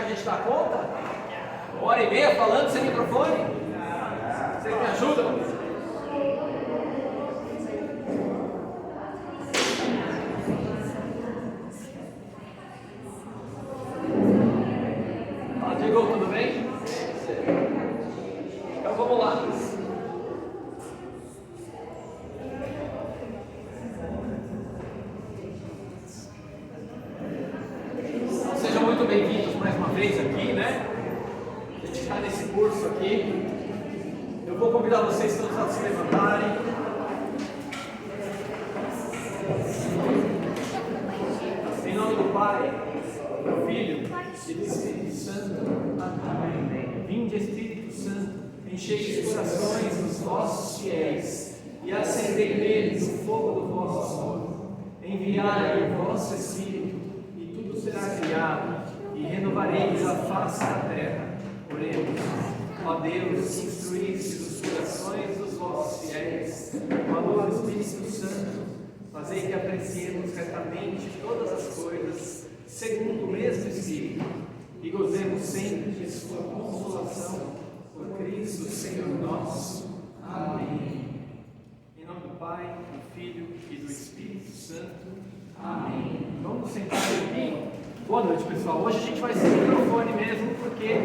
que a gente dá conta? 1h30 falando sem microfone? Vocês me ajudam? Diego, tudo bem? Então vamos lá. Sejam muito bem-vindos mais uma vez aqui, né? A gente está nesse curso aqui. Eu vou convidar vocês todos a se levantarem. Em nome do Pai, do Filho e do Espírito Santo. Amém. Vinde, Espírito Santo, enchei os corações dos vossos fiéis e acendei neles o fogo do vosso amor. Enviai o vosso Espírito e tudo será criado e renovareis a face da terra. Oremos. Ó Deus, instruísse os corações dos vossos fiéis com o amor do Espírito Santo. Fazei que apreciemos retamente todas as coisas segundo o mesmo Espírito e gozemos sempre de sua consolação por Cristo Senhor nosso. Amém. Em nome do Pai, do Filho e do Espírito Santo. Amém. Vamos sentar aqui. Boa noite, pessoal. Hoje a gente vai sem microfone mesmo porque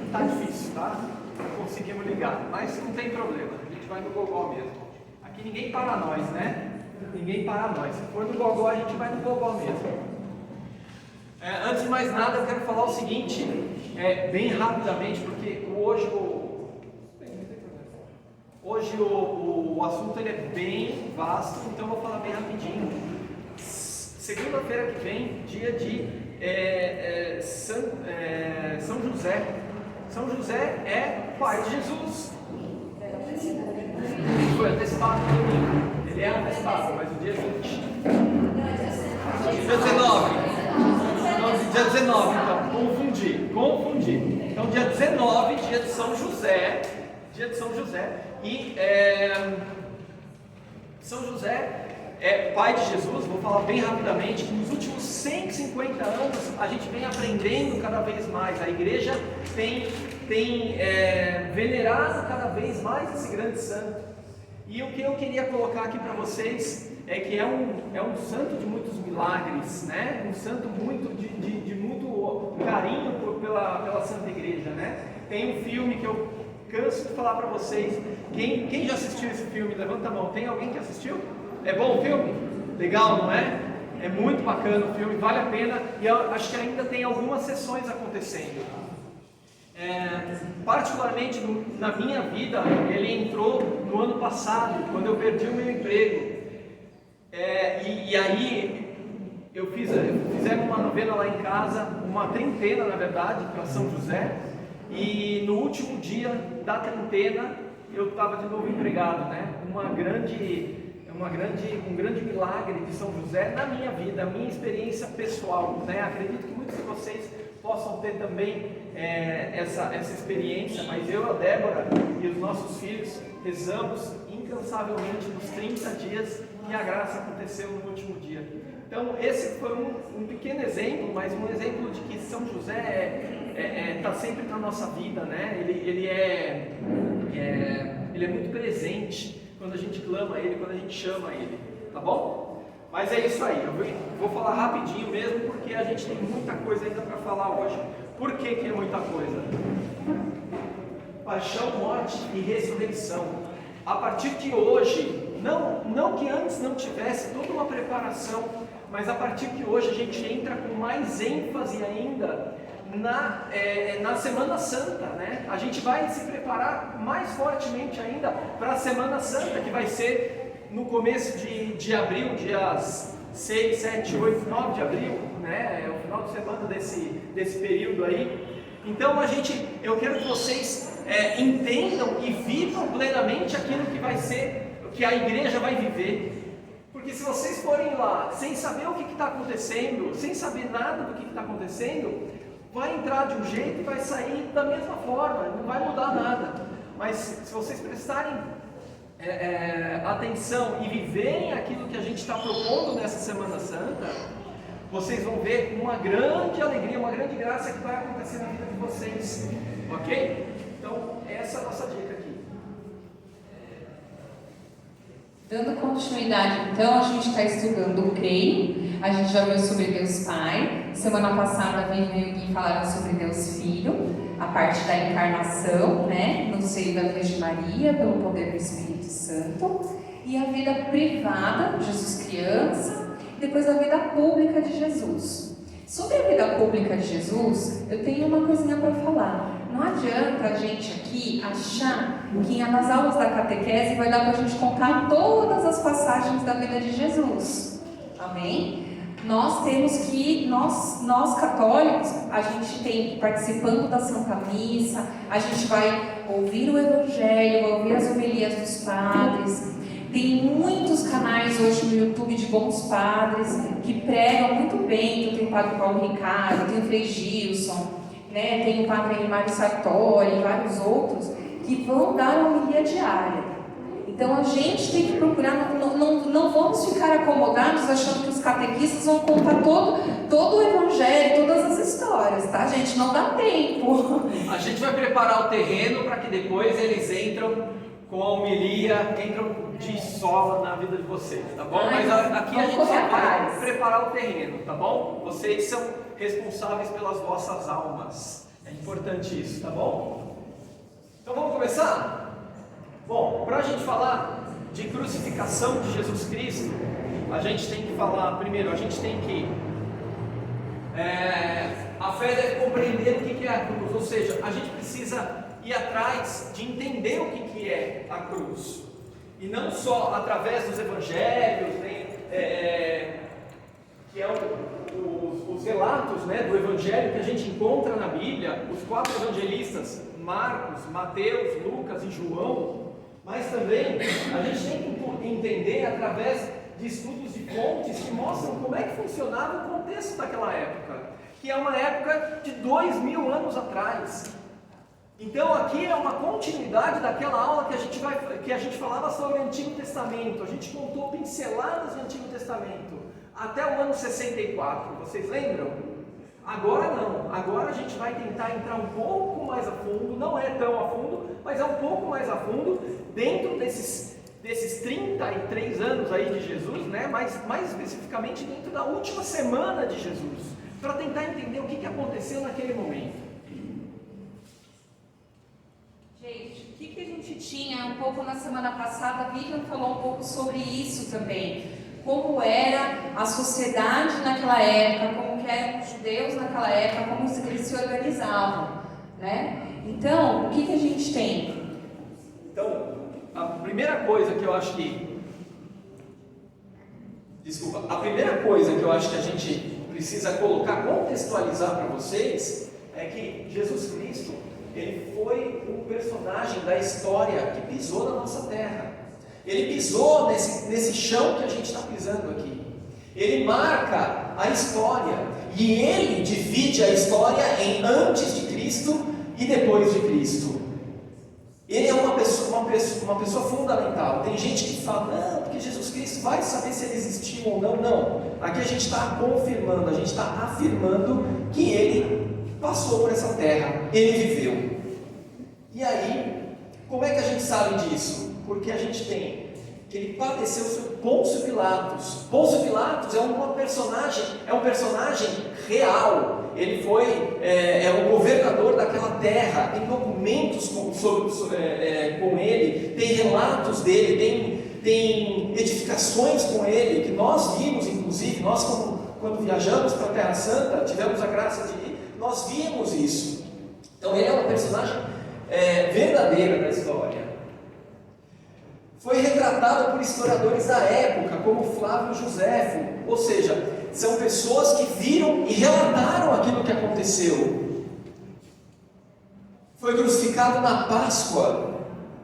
está difícil, tá? Não conseguimos ligar, mas não tem problema. A gente vai no gogó mesmo. Aqui ninguém para nós, né? Ninguém para nós. Se for no gogó, a gente vai no gogó mesmo. Antes de mais nada, eu quero falar o seguinte, bem rapidamente, porque hoje o assunto ele é bem vasto, então eu vou falar bem rapidinho. Segunda-feira que vem, dia de São José. São José é pai de Jesus. Foi antecipado no domingo. Ele é antecipado, mas o dia 20. Dia 19. Então, dia 19, então, confundi. Então, dia 19, dia de São José. E São José é pai de Jesus. Vou falar bem rapidamente que nos últimos 150 anos a gente vem aprendendo cada vez mais. A igreja tem venerado cada vez mais esse grande santo. E o que eu queria colocar aqui para vocês é que é um santo de muitos milagres, né? Um santo muito de muito carinho pela Santa Igreja, né? Tem um filme que eu canso de falar para vocês. Quem já assistiu esse filme? Levanta a mão. Tem alguém que assistiu? É bom o filme? Legal, não é? É muito bacana o filme, vale a pena. E eu acho que ainda tem algumas sessões acontecendo. Particularmente na minha vida, ele entrou no ano passado, quando eu perdi o meu emprego. E aí fizemos uma novena lá em casa, uma trintena na verdade, para São José. E no último dia da trintena eu estava de novo empregado, né? Um grande milagre de São José na minha vida, a minha experiência pessoal, né? Acredito que muitos de vocês possam ter também essa experiência, mas eu, a Débora e os nossos filhos rezamos incansavelmente nos 30 dias e a graça aconteceu no último dia. Então esse foi um pequeno exemplo, mas um exemplo de que São José está sempre na nossa vida, né? Ele é muito presente quando a gente clama a Ele, quando a gente chama a Ele, tá bom? Mas é isso aí, eu vou falar rapidinho mesmo, porque a gente tem muita coisa ainda para falar hoje. Por que é muita coisa? Paixão, morte e ressurreição. A partir de hoje, não que antes não tivesse toda uma preparação, mas a partir de hoje a gente entra com mais ênfase ainda na Semana Santa, né? A gente vai se preparar mais fortemente ainda para a Semana Santa, que vai ser no começo de abril, dias 6, 7, 8, 9 de abril, né? É o final de semana desse período aí. Então eu quero que vocês entendam e vivam plenamente aquilo que vai ser, que a igreja vai viver. Porque se vocês forem lá sem saber o que está acontecendo, sem saber nada do que está acontecendo, vai entrar de um jeito e vai sair da mesma forma, não vai mudar nada. Mas se vocês prestarem atenção e viverem aquilo que a gente está propondo nessa Semana Santa, vocês vão ver uma grande alegria, uma grande graça que vai acontecer na vida de vocês, ok? Então, essa é a nossa dica aqui. Dando continuidade, então, a gente está estudando o Creio. A gente já viu sobre Deus Pai. Semana passada, a Vivian e o Gui falaram sobre Deus Filho, a parte da encarnação, né, no seio da Virgem Maria, pelo poder do Espírito Santo. E a vida privada, Jesus criança, e depois a vida pública de Jesus. Sobre a vida pública de Jesus, eu tenho uma coisinha para falar. Não adianta a gente aqui achar que nas aulas da catequese vai dar para a gente contar todas as passagens da vida de Jesus. Amém? Nós temos que, nós católicos, a gente tem que, participando da Santa Missa, a gente vai ouvir o Evangelho, ouvir as homilias dos padres. Tem muitos canais hoje no YouTube de bons padres que pregam muito bem. Tem o Padre Paulo Ricardo, tem o Frei Gilson, né? Tem o Padre Mário Sartori e vários outros que vão dar uma homilia diária. Então a gente tem que procurar, não vamos ficar acomodados achando que os catequistas vão contar todo o Evangelho, todas as histórias, tá, gente? Não dá tempo. A gente vai preparar o terreno para que depois eles entram com a homilia, entram de sola na vida de vocês, tá bom? Mas aqui a gente só vai preparar o terreno, tá bom? Vocês são responsáveis pelas vossas almas. É importante isso, tá bom? Então vamos começar? Bom, para a gente falar de crucificação de Jesus Cristo, a gente tem que falar, primeiro, a gente tem que... a fé deve compreender o que é a cruz, ou seja, a gente precisa ir atrás de entender o que é a cruz. E não só através dos evangelhos, que é os relatos, né, do evangelho que a gente encontra na Bíblia, os 4 evangelistas, Marcos, Mateus, Lucas e João, mas também a gente tem que entender através de estudos de fontes que mostram como é que funcionava o contexto daquela época, que é uma época de 2000 anos atrás. Então aqui é uma continuidade daquela aula que a gente falava sobre o Antigo Testamento. A gente contou pinceladas do Antigo Testamento até o ano 64, vocês lembram? Agora não, agora a gente vai tentar entrar um pouco mais a fundo, não é tão a fundo, mas é um pouco mais a fundo, dentro desses 33 anos aí de Jesus, né? mais especificamente dentro da última semana de Jesus, para tentar entender o que aconteceu naquele momento. Gente, o que a gente tinha um pouco na semana passada, a Vivian falou um pouco sobre isso também. Como era a sociedade naquela época, como que eram os judeus naquela época, como eles se organizavam, né? Então, o que a gente tem? Então, a primeira coisa que eu acho que... a primeira coisa que eu acho que a gente precisa colocar, contextualizar para vocês, é que Jesus Cristo, ele foi um personagem da história que pisou na nossa terra. Ele pisou nesse chão que a gente está pisando aqui. Ele marca a história. E ele divide a história em antes de Cristo e depois de Cristo. Ele é uma pessoa fundamental. Tem gente que fala, não, porque Jesus Cristo vai saber se ele existiu ou não. Não. Aqui a gente está confirmando, a gente está afirmando que ele passou por essa terra. Ele viveu. E aí, como é que a gente sabe disso? Porque a gente tem que ele padeceu sobre Pôncio Pilatos. Pôncio Pilatos é um personagem real. Ele foi o governador daquela terra. Tem documentos com ele, tem relatos dele, tem edificações com ele, que nós vimos, inclusive, nós quando viajamos para a Terra Santa, tivemos a graça de ir, nós vimos isso. Então ele é uma personagem verdadeira da história. Foi retratado por historiadores da época, como Flávio Joséfo, ou seja, são pessoas que viram e relataram aquilo que aconteceu. Foi crucificado na Páscoa,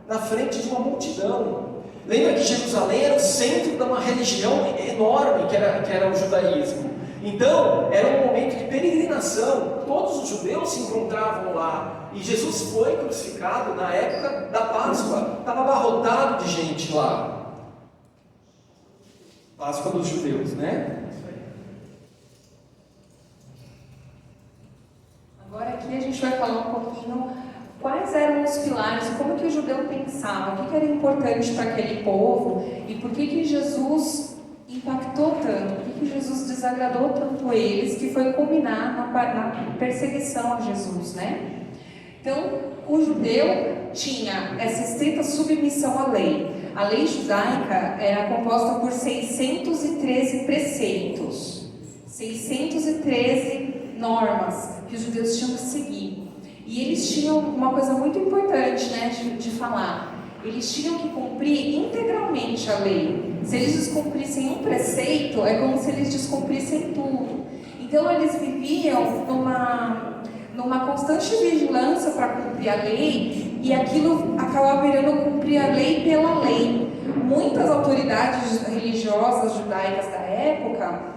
na frente de uma multidão. Lembra que Jerusalém era o centro de uma religião enorme, que era o judaísmo. Então, era um momento de peregrinação, todos os judeus se encontravam lá, e Jesus foi crucificado na época da Páscoa, estava abarrotado de gente lá. Páscoa dos judeus, né? aqui a gente vai falar um pouquinho quais eram os pilares, como que o judeu pensava, o que era importante para aquele povo e por que Jesus impactou tanto, por que Jesus desagradou tanto eles, que foi culminar na perseguição a Jesus, né? Então, o judeu tinha essa estrita submissão à lei. A lei judaica era composta por 613 preceitos, 613 normas que os judeus tinham que seguir. E eles tinham uma coisa muito importante, né, de falar. Eles tinham que cumprir integralmente a lei. Se eles descumprissem um preceito, é como se eles descumprissem tudo. Então, eles viviam numa constante vigilância para cumprir a lei, e aquilo acabava virando cumprir a lei pela lei. Muitas autoridades religiosas judaicas da época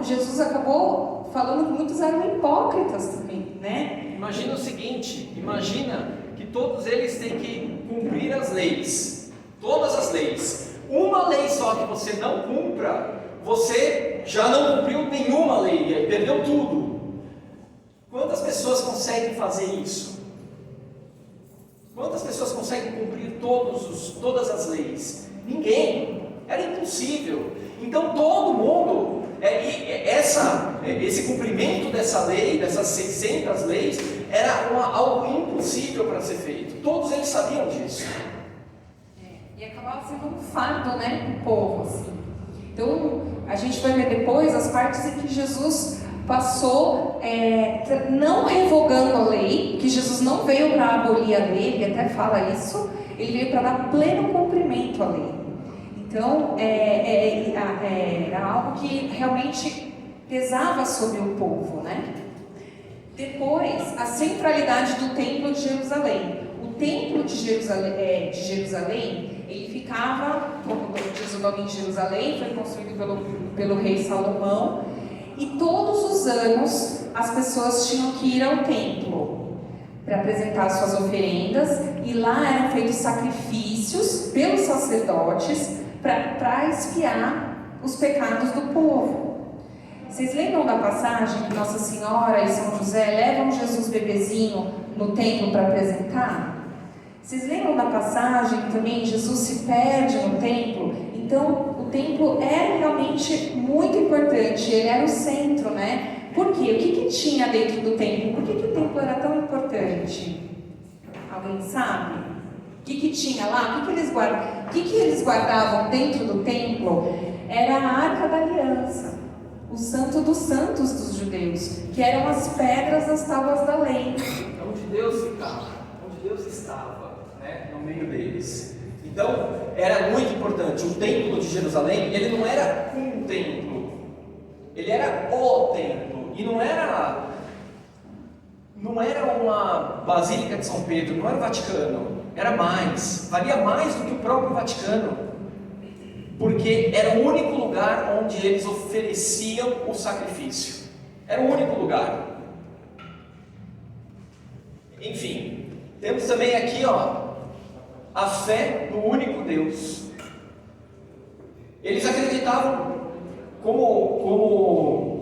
Jesus acabou falando que muitos eram hipócritas também, né? Imagina o seguinte, imagina que todos eles têm que cumprir as leis, todas as leis. Uma lei só que você não cumpra, você já não cumpriu nenhuma lei, perdeu tudo. Quantas pessoas conseguem fazer isso? Quantas pessoas conseguem cumprir todas as leis? Ninguém. Era impossível. Então todo mundo, esse cumprimento dessa lei, dessas 600 leis, era algo impossível para ser feito. Todos eles sabiam disso. E acabava sendo um fardo, né, pro povo, assim. Então, a gente vai ver depois as partes em que Jesus passou não revogando a lei, que Jesus não veio para abolir a lei, ele até fala isso, ele veio para dar pleno cumprimento à lei. Então, era algo que realmente pesava sobre o povo, né? Depois, a centralidade do Templo de Jerusalém. O Templo de Jerusalém, ele ficava, como diz o nome, em Jerusalém, foi construído pelo rei Salomão, e todos os anos as pessoas tinham que ir ao templo para apresentar suas oferendas, e lá eram feitos sacrifícios pelos sacerdotes para expiar os pecados do povo. Vocês lembram da passagem que Nossa Senhora e São José levam Jesus bebezinho no templo para apresentar? Vocês lembram da passagem que também Jesus se perde no templo? Então, o templo era realmente muito importante, ele era o centro, né? Por quê? O que tinha dentro do templo? Por que o templo era tão importante? Alguém sabe? O que tinha lá? O que eles guardavam dentro do templo? Era a Arca da Aliança, o Santo dos Santos dos judeus, que eram as pedras das tábuas da lei. Onde Deus ficava, onde Deus estava, né, no meio deles. Então, era muito importante. O templo de Jerusalém, ele não era um templo, ele era o templo. E não era uma Basílica de São Pedro, não era o Vaticano, era mais, valia mais do que o próprio Vaticano, porque era o único lugar onde eles ofereciam o sacrifício. Era o único lugar. Enfim, temos também aqui, a fé no único Deus. Eles acreditavam, como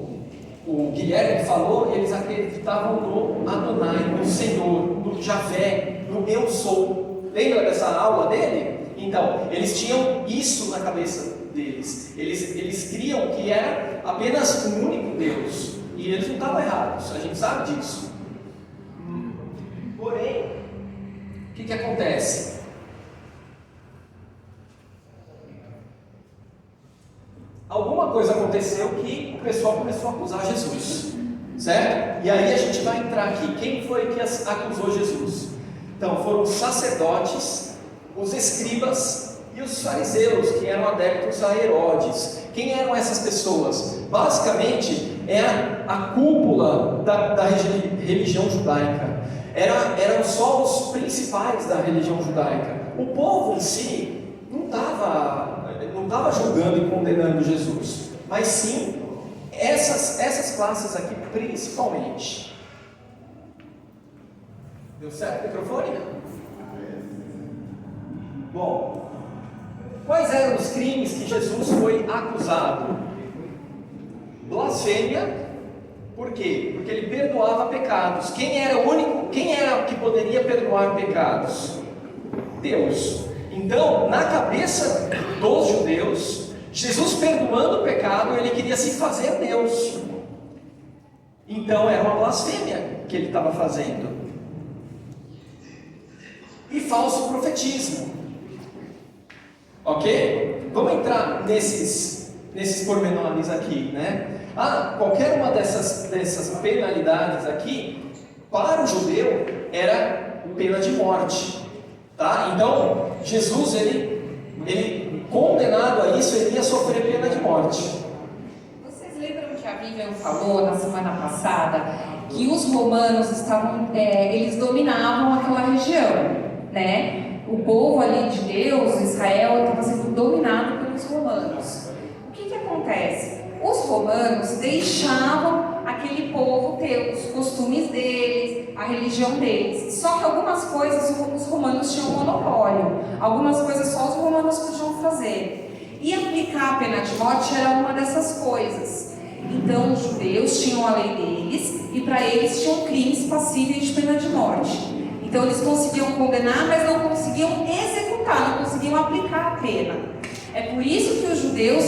o Guilherme falou, eles acreditavam no Adonai, no Senhor, no Javé, no Eu Sou. Lembra dessa aula dele? Então, eles tinham isso na cabeça deles. Eles criam que era apenas um único Deus. E eles não estavam errados, a gente sabe disso. Porém, o que acontece? Alguma coisa aconteceu que o pessoal começou a acusar Jesus, certo? E aí a gente vai entrar aqui. Quem foi que acusou Jesus? Então, foram os sacerdotes, os escribas e os fariseus, que eram adeptos a Herodes. Quem eram essas pessoas? Basicamente, é a cúpula da religião judaica. Eram só os principais da religião judaica. O povo em si não estava julgando e condenando Jesus, mas sim essas classes aqui principalmente. Deu certo o microfone? Bom, quais eram os crimes que Jesus foi acusado? Blasfêmia, Por quê? Porque ele perdoava pecados. Quem era o que poderia perdoar pecados? Deus. Então, na cabeça dos judeus, Jesus perdoando o pecado, ele queria se fazer Deus. Então era uma blasfêmia que ele estava fazendo. E falso profetismo. Ok? Vamos entrar nesses pormenores aqui, né? Qualquer uma dessas penalidades aqui, para o judeu, era pena de morte. Tá? Então, Jesus, ele condenado a isso, ele ia sofrer pena de morte. Vocês lembram que a Vivian falou na semana passada que os romanos eles dominavam aquela região, né? O povo ali de Deus, Israel, estava sendo dominado pelos romanos. O que acontece? Os romanos deixavam aquele povo ter os costumes deles, a religião deles. Só que algumas coisas os romanos tinham monopólio. Algumas coisas só os romanos podiam fazer. E aplicar a pena de morte era uma dessas coisas. Então os judeus tinham a lei deles e para eles tinham crimes passíveis de pena de morte. Então eles conseguiam condenar, mas não conseguiam executar, não conseguiam aplicar a pena. É por isso que os judeus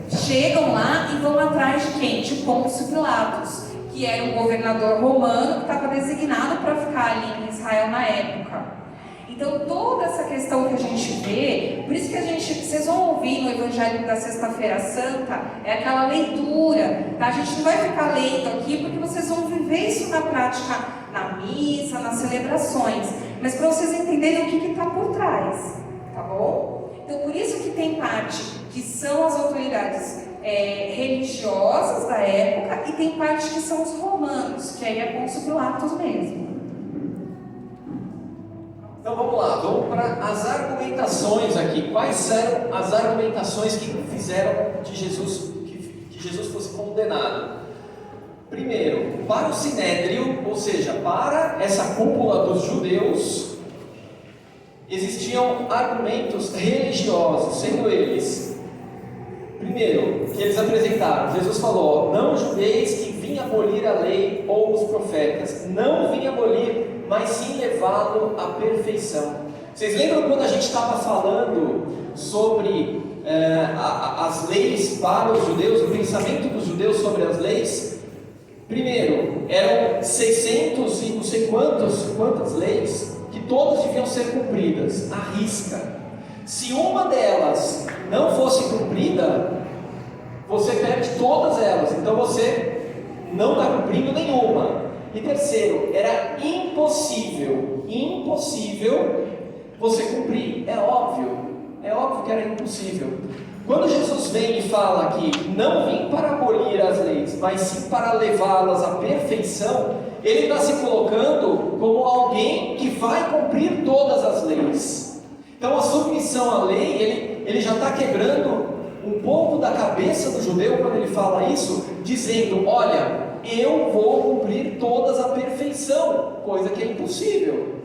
chegam lá e vão atrás de quem? De Pôncio Pilatos, que era um governador romano que estava designado para ficar ali em Israel na época. Então toda essa questão que a gente vê, por isso que vocês vão ouvir no Evangelho da Sexta-feira Santa, é aquela leitura, tá? A gente não vai ficar lendo aqui porque vocês vão viver isso na prática, na missa, nas celebrações, mas para vocês entenderem o que está por trás, tá bom? Então por isso que tem parte que são as autoridades religiosas da época e tem parte que são os romanos, que aí é Pôncio Pilatos mesmo. Então vamos lá, vamos para as argumentações aqui. Quais eram as argumentações que fizeram que Jesus fosse condenado? Primeiro, para o Sinédrio, ou seja, para essa cúpula dos judeus, existiam argumentos religiosos, sendo eles: primeiro, que eles apresentaram, Jesus falou: não julgueis que vim abolir a lei ou os profetas, não vim abolir, mas sim levá-lo à perfeição. Vocês lembram quando a gente estava falando sobre as leis para os judeus, o pensamento dos judeus sobre as leis? Primeiro, eram 600 e não sei quantas leis, que todas deviam ser cumpridas, à risca. Se uma delas não fosse cumprida, você perde todas elas, então você não está cumprindo nenhuma. E terceiro, era impossível você cumprir, é óbvio que era impossível. Quando Jesus vem e fala que não vim para abolir as leis, mas sim para levá-las à perfeição, ele está se colocando como alguém que vai cumprir todas as leis. Então a submissão à lei, ele já está quebrando um pouco da cabeça do judeu quando ele fala isso, dizendo: olha, eu vou cumprir todas à perfeição, coisa que é impossível.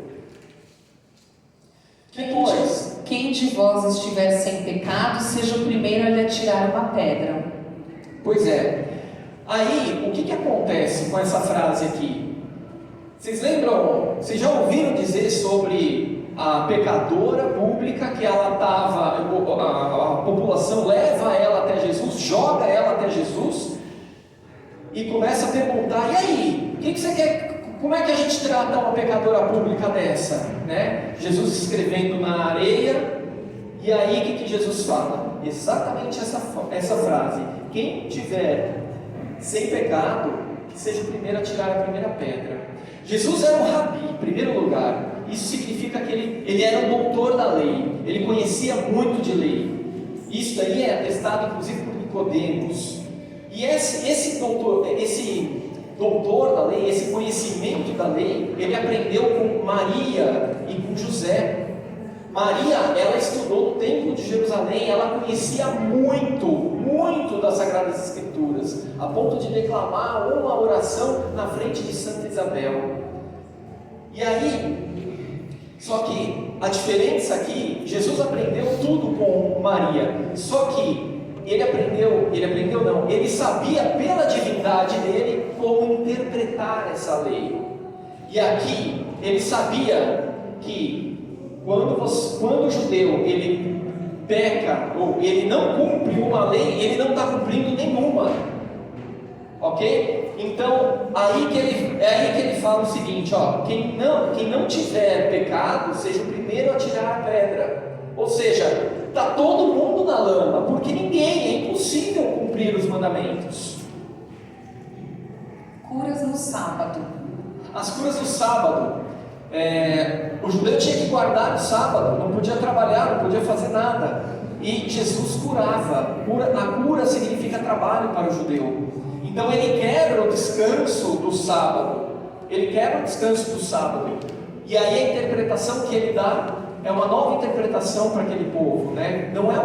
Depois, quem de vós estiver sem pecado, seja o primeiro a lhe atirar uma pedra. Pois é. Aí, o que acontece com essa frase aqui? Vocês lembram, vocês já ouviram dizer sobre a pecadora pública que ela estava, a população leva ela até Jesus, joga ela até Jesus e começa a perguntar: e aí, o que você quer? Como é que a gente trata uma pecadora pública dessa? Né? Jesus escrevendo na areia, e aí o que Jesus fala? Exatamente essa frase: quem tiver sem pecado, que seja o primeiro a tirar a primeira pedra. Jesus era um rabi, em primeiro lugar. Isso significa que ele era um doutor da lei, ele conhecia muito de lei. Isso daí é atestado inclusive por Nicodemos. E esse doutor da lei, esse conhecimento da lei, ele aprendeu com Maria e com José. Maria, ela estudou no templo de Jerusalém, ela conhecia muito das Sagradas Escrituras, a ponto de declamar uma oração na frente de Santa Isabel. E aí, só que a diferença aqui, Jesus aprendeu tudo com Maria, só que ele sabia pela divindade dele como interpretar essa lei. E aqui ele sabia que quando o judeu ele peca ou ele não cumpre uma lei, ele não está cumprindo nenhuma, ok? Então é aí que ele fala o seguinte, ó, quem não tiver pecado seja o primeiro a tirar a pedra. Ou seja, está todo mundo na lama, porque é impossível cumprir os mandamentos. Curas no sábado. As curas no sábado, o judeu tinha que guardar o sábado, não podia trabalhar, não podia fazer nada. E Jesus curava. A cura significa trabalho para o judeu. Então ele quebra o descanso do sábado. E aí a interpretação que ele dá é uma nova interpretação para aquele povo, né? Não é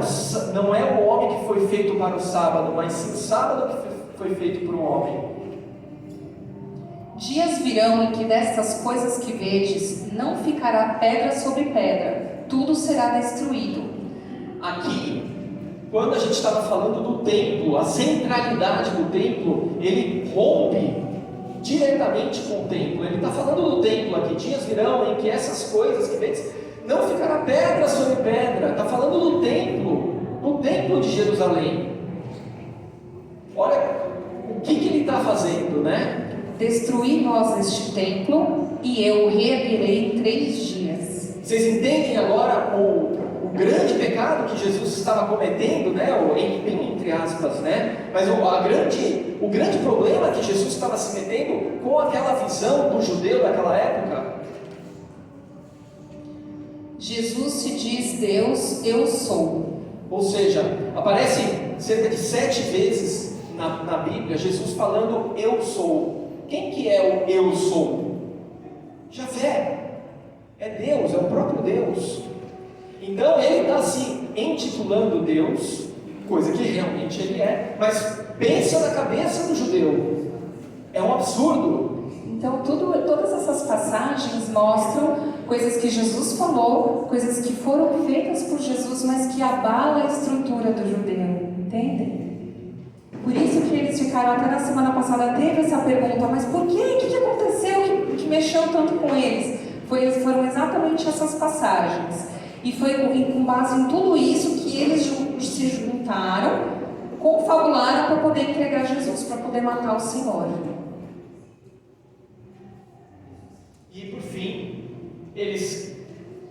o homem que foi feito para o sábado, mas sim o sábado que foi feito para o homem. Dias virão em que destas coisas que vedes não ficará pedra sobre pedra, tudo será destruído. Aqui, quando a gente estava falando do templo, a centralidade do templo, ele rompe diretamente com o templo. Ele está falando do templo aqui. Dias virão em que essas coisas que vedes não ficará pedra sobre pedra. Está falando do templo de Jerusalém. Olha o que ele está fazendo, né? Destruí vós este templo, e eu o reerguerei em 3 dias. Vocês entendem agora o grande pecado que Jesus estava cometendo, né? Entre aspas, né? Mas o grande problema que Jesus estava se metendo com aquela visão do judeu daquela época. Jesus se diz Deus, eu sou. Ou seja, aparece cerca de 7 vezes na Bíblia Jesus falando eu sou. Quem que é o eu sou? Javé. É Deus, é o próprio Deus. Então ele está se intitulando Deus, coisa que realmente ele é, mas pensa na cabeça do judeu. É um absurdo. Então todas essas passagens mostram coisas que Jesus falou, coisas que foram feitas por Jesus, mas que abalam a estrutura do judeu, entendem? Por isso que eles ficaram, até na semana passada teve essa pergunta, mas por quê? O que aconteceu que mexeu tanto com eles? Foram exatamente essas passagens. E foi com base em tudo isso que eles se juntaram, confabularam para poder entregar Jesus, para poder matar o Senhor. E por fim, eles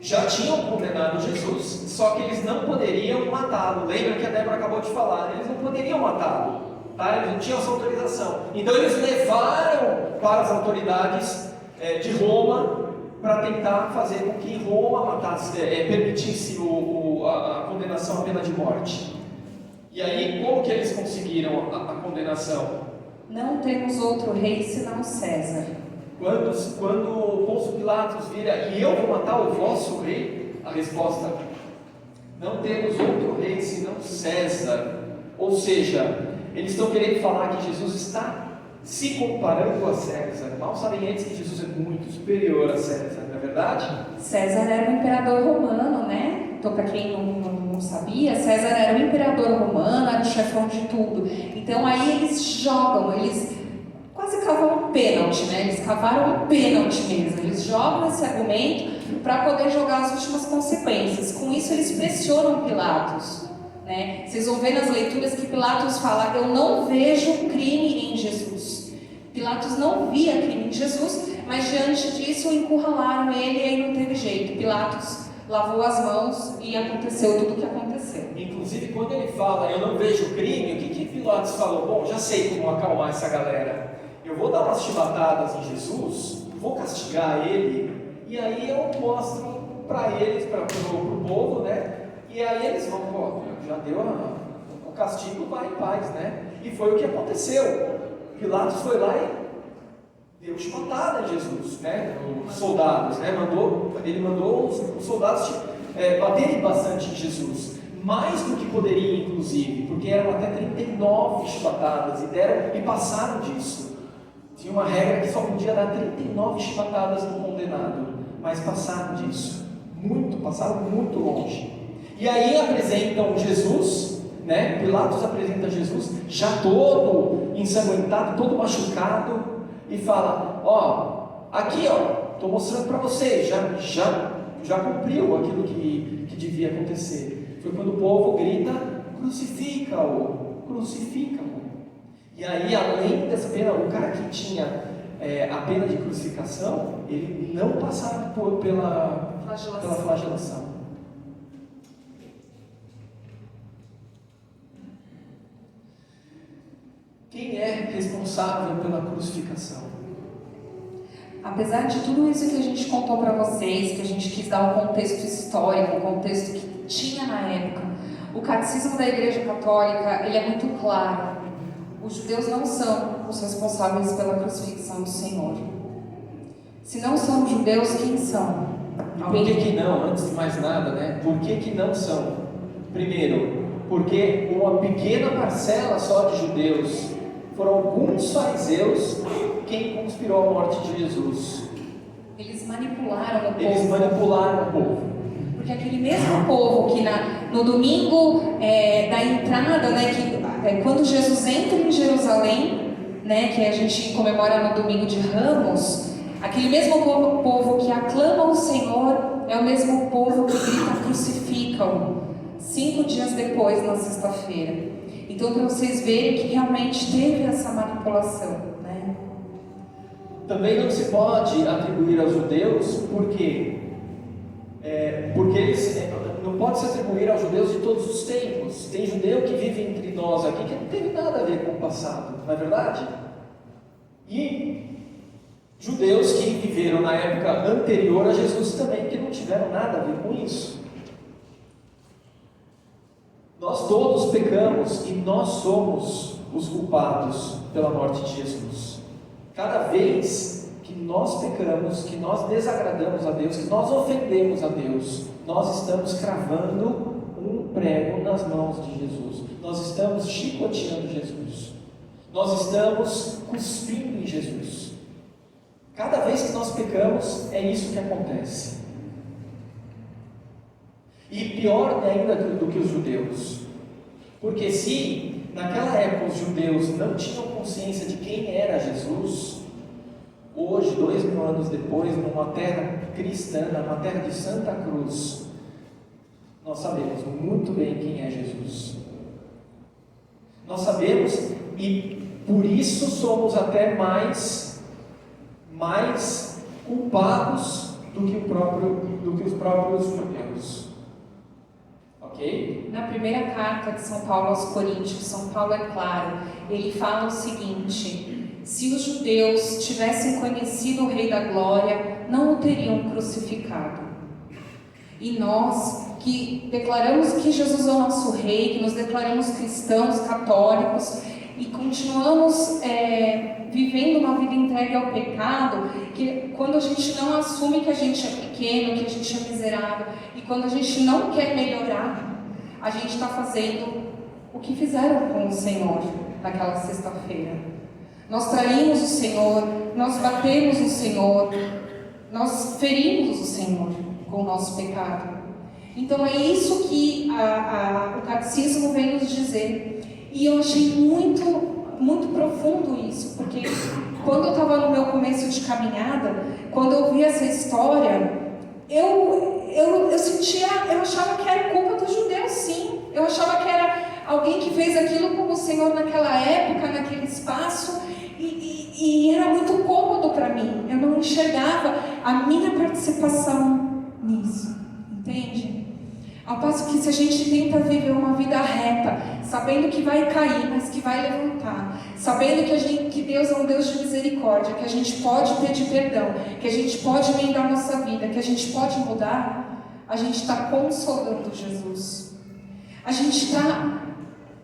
já tinham condenado Jesus, só que eles não poderiam matá-lo. Lembra que a Débora acabou de falar? Eles não poderiam matá-lo, tá? Eles não tinham essa autorização. Então eles levaram para as autoridades de Roma para tentar fazer com que Roma matasse, permitisse a condenação à pena de morte. E aí, como que eles conseguiram a condenação? Não temos outro rei senão César. Quando Pôncio Pilatos vira, e eu vou matar o vosso rei? A resposta: não temos outro rei senão César. Ou seja, eles estão querendo falar que Jesus está se comparando a César. Mal sabem eles que Jesus é muito superior a César, não é verdade? César era um imperador romano, né? Então, para quem não sabia, César era um imperador romano, era o chefão de tudo. Então, aí eles quase cavam um pênalti, né? Eles cavaram um pênalti mesmo. Eles jogam esse argumento para poder jogar as últimas consequências. Com isso, eles pressionam Pilatos, né? Vocês vão ver nas leituras que Pilatos fala: eu não vejo crime em Jesus. Pilatos não via crime em Jesus, mas diante disso encurralaram ele e aí não teve jeito. Pilatos lavou as mãos e aconteceu tudo o que aconteceu. Inclusive, quando ele fala eu não vejo crime, o que Pilatos falou? Bom, já sei como acalmar essa galera. Eu vou dar umas chibatadas em Jesus, vou castigar ele, e aí eu mostro para eles, para o povo, né? E aí eles vão, pô, já deu o castigo, vai em paz, né? E foi o que aconteceu. Pilatos foi lá e deu chibatada em Jesus, né? Os soldados, né? Ele mandou os soldados baterem bastante em Jesus, mais do que poderia, inclusive, porque eram até 39 chibatadas e passaram disso. Tinha uma regra que só podia dar 39 chibatadas no condenado, mas passaram disso, passaram muito longe. E aí apresentam Jesus né? Pilatos apresenta Jesus já todo ensanguentado, todo machucado, e fala: ó, aqui ó, estou mostrando para vocês, já cumpriu aquilo que devia acontecer. Foi quando o povo grita: crucifica-o, crucifica-o. E aí, além dessa pena, o cara que tinha a pena de crucificação, ele não passava pela flagelação. Quem é responsável pela crucificação? Apesar de tudo isso que a gente contou para vocês, que a gente quis dar um contexto histórico, um contexto que tinha na época, o catecismo da Igreja Católica, ele é muito claro. Os judeus não são os responsáveis pela crucifixão do Senhor. Se não são os judeus, quem são? E por que não? Antes de mais nada, né? Por que não são? Primeiro, porque uma pequena parcela só de judeus, foram alguns fariseus quem conspirou a morte de Jesus. Eles manipularam o povo. Eles manipularam o povo. Porque aquele mesmo povo que no domingo da entrada, né, quando Jesus entra em Jerusalém, né, que a gente comemora no domingo de Ramos, aquele mesmo povo que aclama o Senhor é o mesmo povo que grita: crucifica-o, 5 dias depois, na sexta-feira. Então, para vocês verem que realmente teve essa manipulação, né? Também não se pode atribuir aos judeus, porque eles não pode se atribuir aos judeus de todos os tempos. Tem judeu que vive entre nós aqui que não teve nada a ver com o passado, não é verdade? E judeus que viveram na época anterior a Jesus também, que não tiveram nada a ver com isso. Nós todos pecamos e nós somos os culpados pela morte de Jesus. Cada vez que nós pecamos, que nós desagradamos a Deus, que nós ofendemos a Deus, nós estamos cravando um prego nas mãos de Jesus. Nós estamos chicoteando Jesus. Nós estamos cuspindo em Jesus. Cada vez que nós pecamos, é isso que acontece. E pior ainda do que os judeus. Porque se naquela época os judeus não tinham consciência de quem era Jesus, hoje, 2000 anos depois, numa terra cristã, numa terra de Santa Cruz, nós sabemos muito bem quem é Jesus. Nós sabemos, e por isso somos até mais culpados do que os próprios judeus. Ok? Na primeira carta de São Paulo aos Coríntios, São Paulo é claro, ele fala o seguinte: se os judeus tivessem conhecido o Rei da Glória, não o teriam crucificado. E nós, que declaramos que Jesus é o nosso Rei, que nos declaramos cristãos, católicos, e continuamos vivendo uma vida entregue ao pecado, que quando a gente não assume que a gente é pequeno, que a gente é miserável, e quando a gente não quer melhorar, a gente está fazendo o que fizeram com o Senhor naquela sexta-feira. Nós traímos o Senhor, nós batemos no Senhor, nós ferimos o Senhor com o nosso pecado. Então é isso que o catecismo vem nos dizer. E eu achei muito profundo isso, porque quando eu estava no meu começo de caminhada, quando eu vi essa história, eu achava que era culpa dos judeus, sim. Eu achava que era alguém que fez aquilo com o Senhor naquela época, naquele espaço, e era muito cômodo para mim. Eu não enxergava a minha participação nisso, entende? Ao passo que se a gente tenta viver uma vida reta, sabendo que vai cair, mas que vai levantar, sabendo que Deus é um Deus de misericórdia, que a gente pode pedir perdão, que a gente pode emendar a nossa vida, que a gente pode mudar, a gente está consolando Jesus. A gente está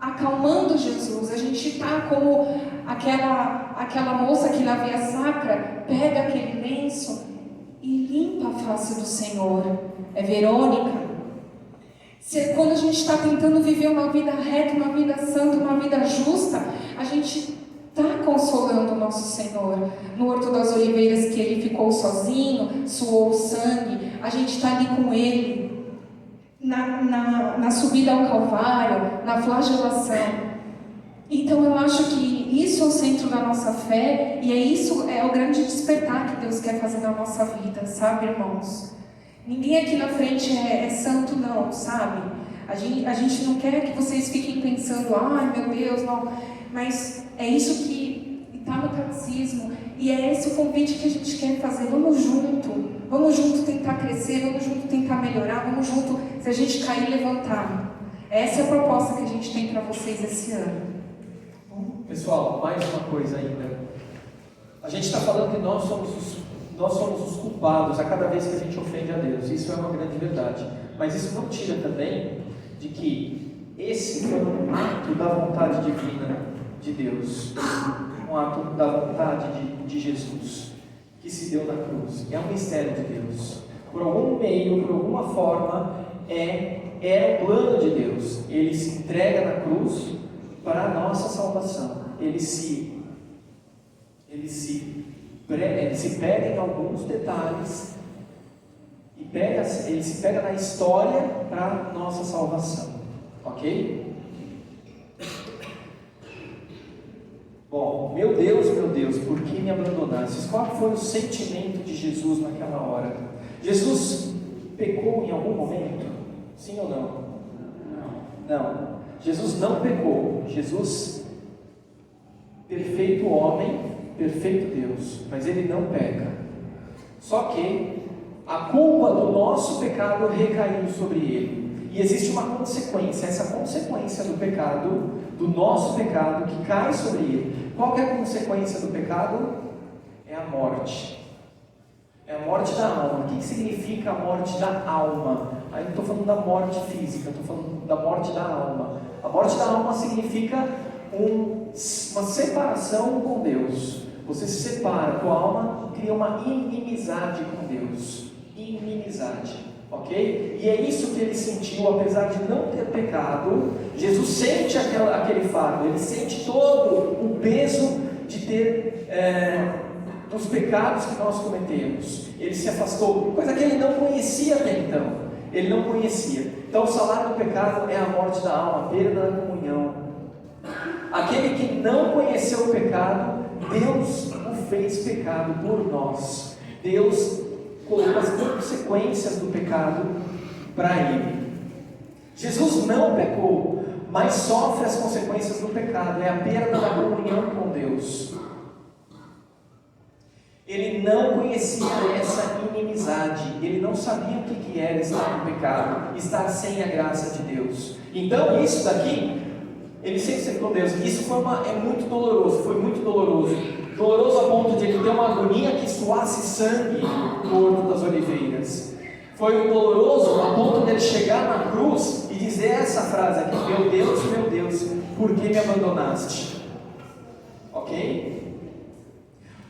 acalmando Jesus, a gente está como aquela moça que na Via Sacra pega aquele lenço e limpa a face do Senhor. É Verônica. Quando a gente está tentando viver uma vida reta, uma vida santa, uma vida justa, a gente está consolando o nosso Senhor. No Horto das Oliveiras, que ele ficou sozinho, suou o sangue, a gente está ali com ele. na subida ao Calvário, na flagelação. Então eu acho que isso é o centro da nossa fé e isso é o grande despertar que Deus quer fazer na nossa vida, sabe, irmãos? Ninguém aqui na frente é santo não, sabe? A gente não quer que vocês fiquem pensando, ai meu Deus, não. Mas é isso que está no catecismo e é esse o convite que a gente quer fazer. Vamos junto tentar crescer, vamos junto tentar melhorar, vamos junto, se a gente cair, levantar. Essa é a proposta que a gente tem para vocês esse ano. Pessoal, mais uma coisa ainda. A gente está falando que nós somos os culpados a cada vez que a gente ofende a Deus. Isso é uma grande verdade. Mas isso não tira também de que esse foi um ato da vontade divina de Deus. Um ato da vontade de Jesus, que se deu na cruz. É um mistério de Deus. Por algum meio, por alguma forma, é o plano de Deus. Ele se entrega na cruz para a nossa salvação. Ele se pega em alguns detalhes e ele se pega na história para a nossa salvação. Ok? Bom, meu Deus, por que me abandonastes? Qual foi o sentimento de Jesus naquela hora? Jesus pecou em algum momento? Sim ou não? Não. Jesus não pecou. Jesus, perfeito homem, perfeito Deus, mas ele não peca. Só que a culpa do nosso pecado recaiu sobre ele. E existe uma consequência, essa consequência do pecado, do nosso pecado que cai sobre ele. Qual que é a consequência do pecado? É a morte. É a morte da alma. O que significa a morte da alma? Aí não estou falando da morte física, estou falando da morte da alma. A morte da alma significa uma separação com Deus. Você se separa, tua alma cria uma inimizade com Deus. Inimizade, ok? E é isso que ele sentiu, apesar de não ter pecado. Jesus sente aquele fardo, ele sente todo o peso de ter dos pecados que nós cometemos. Ele se afastou, coisa que ele não conhecia até então. Ele não conhecia. Então o salário do pecado é a morte da alma, a perda da comunhão. Aquele que não conheceu o pecado, Deus o fez pecado por nós. Deus colocou as consequências do pecado para ele. Jesus não pecou, mas sofre as consequências do pecado, é a perda da comunhão com Deus. Ele não conhecia essa inimizade, ele não sabia o que era estar no pecado, estar sem a graça de Deus. Então isso daqui, ele sempre com Deus, isso foi muito doloroso, foi muito doloroso. Doloroso a ponto de ele ter uma agonia que suasse sangue no Horto das Oliveiras. Foi doloroso a ponto de ele chegar na cruz e dizer essa frase aqui: meu Deus, por que me abandonaste? Ok?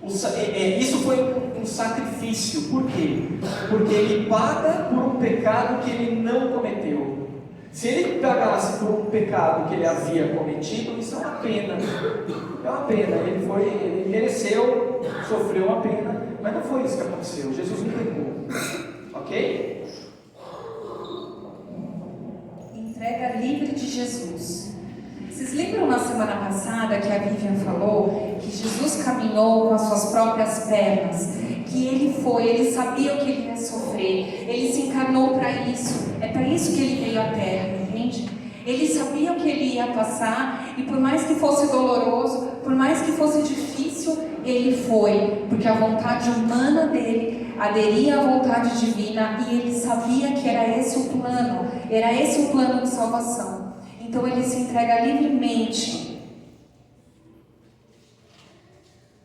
Isso foi um sacrifício. Por quê? Porque ele paga por um pecado que ele não cometeu. Se ele pagasse por um pecado que ele havia cometido, isso é uma pena. É uma pena. Ele mereceu, sofreu uma pena, mas não foi isso que aconteceu. Jesus não pecou. Ok? Entrega livre de Jesus. Vocês lembram na semana passada que a Vivian falou que Jesus caminhou com as suas próprias pernas, que ele sabia o que ele ia sofrer, ele se encarnou para isso, é para isso que ele veio à Terra, entende? Ele sabia o que ele ia passar, e por mais que fosse doloroso, por mais que fosse difícil, ele foi, porque a vontade humana dele aderia à vontade divina, e ele sabia que era esse o plano de salvação. Então ele se entrega livremente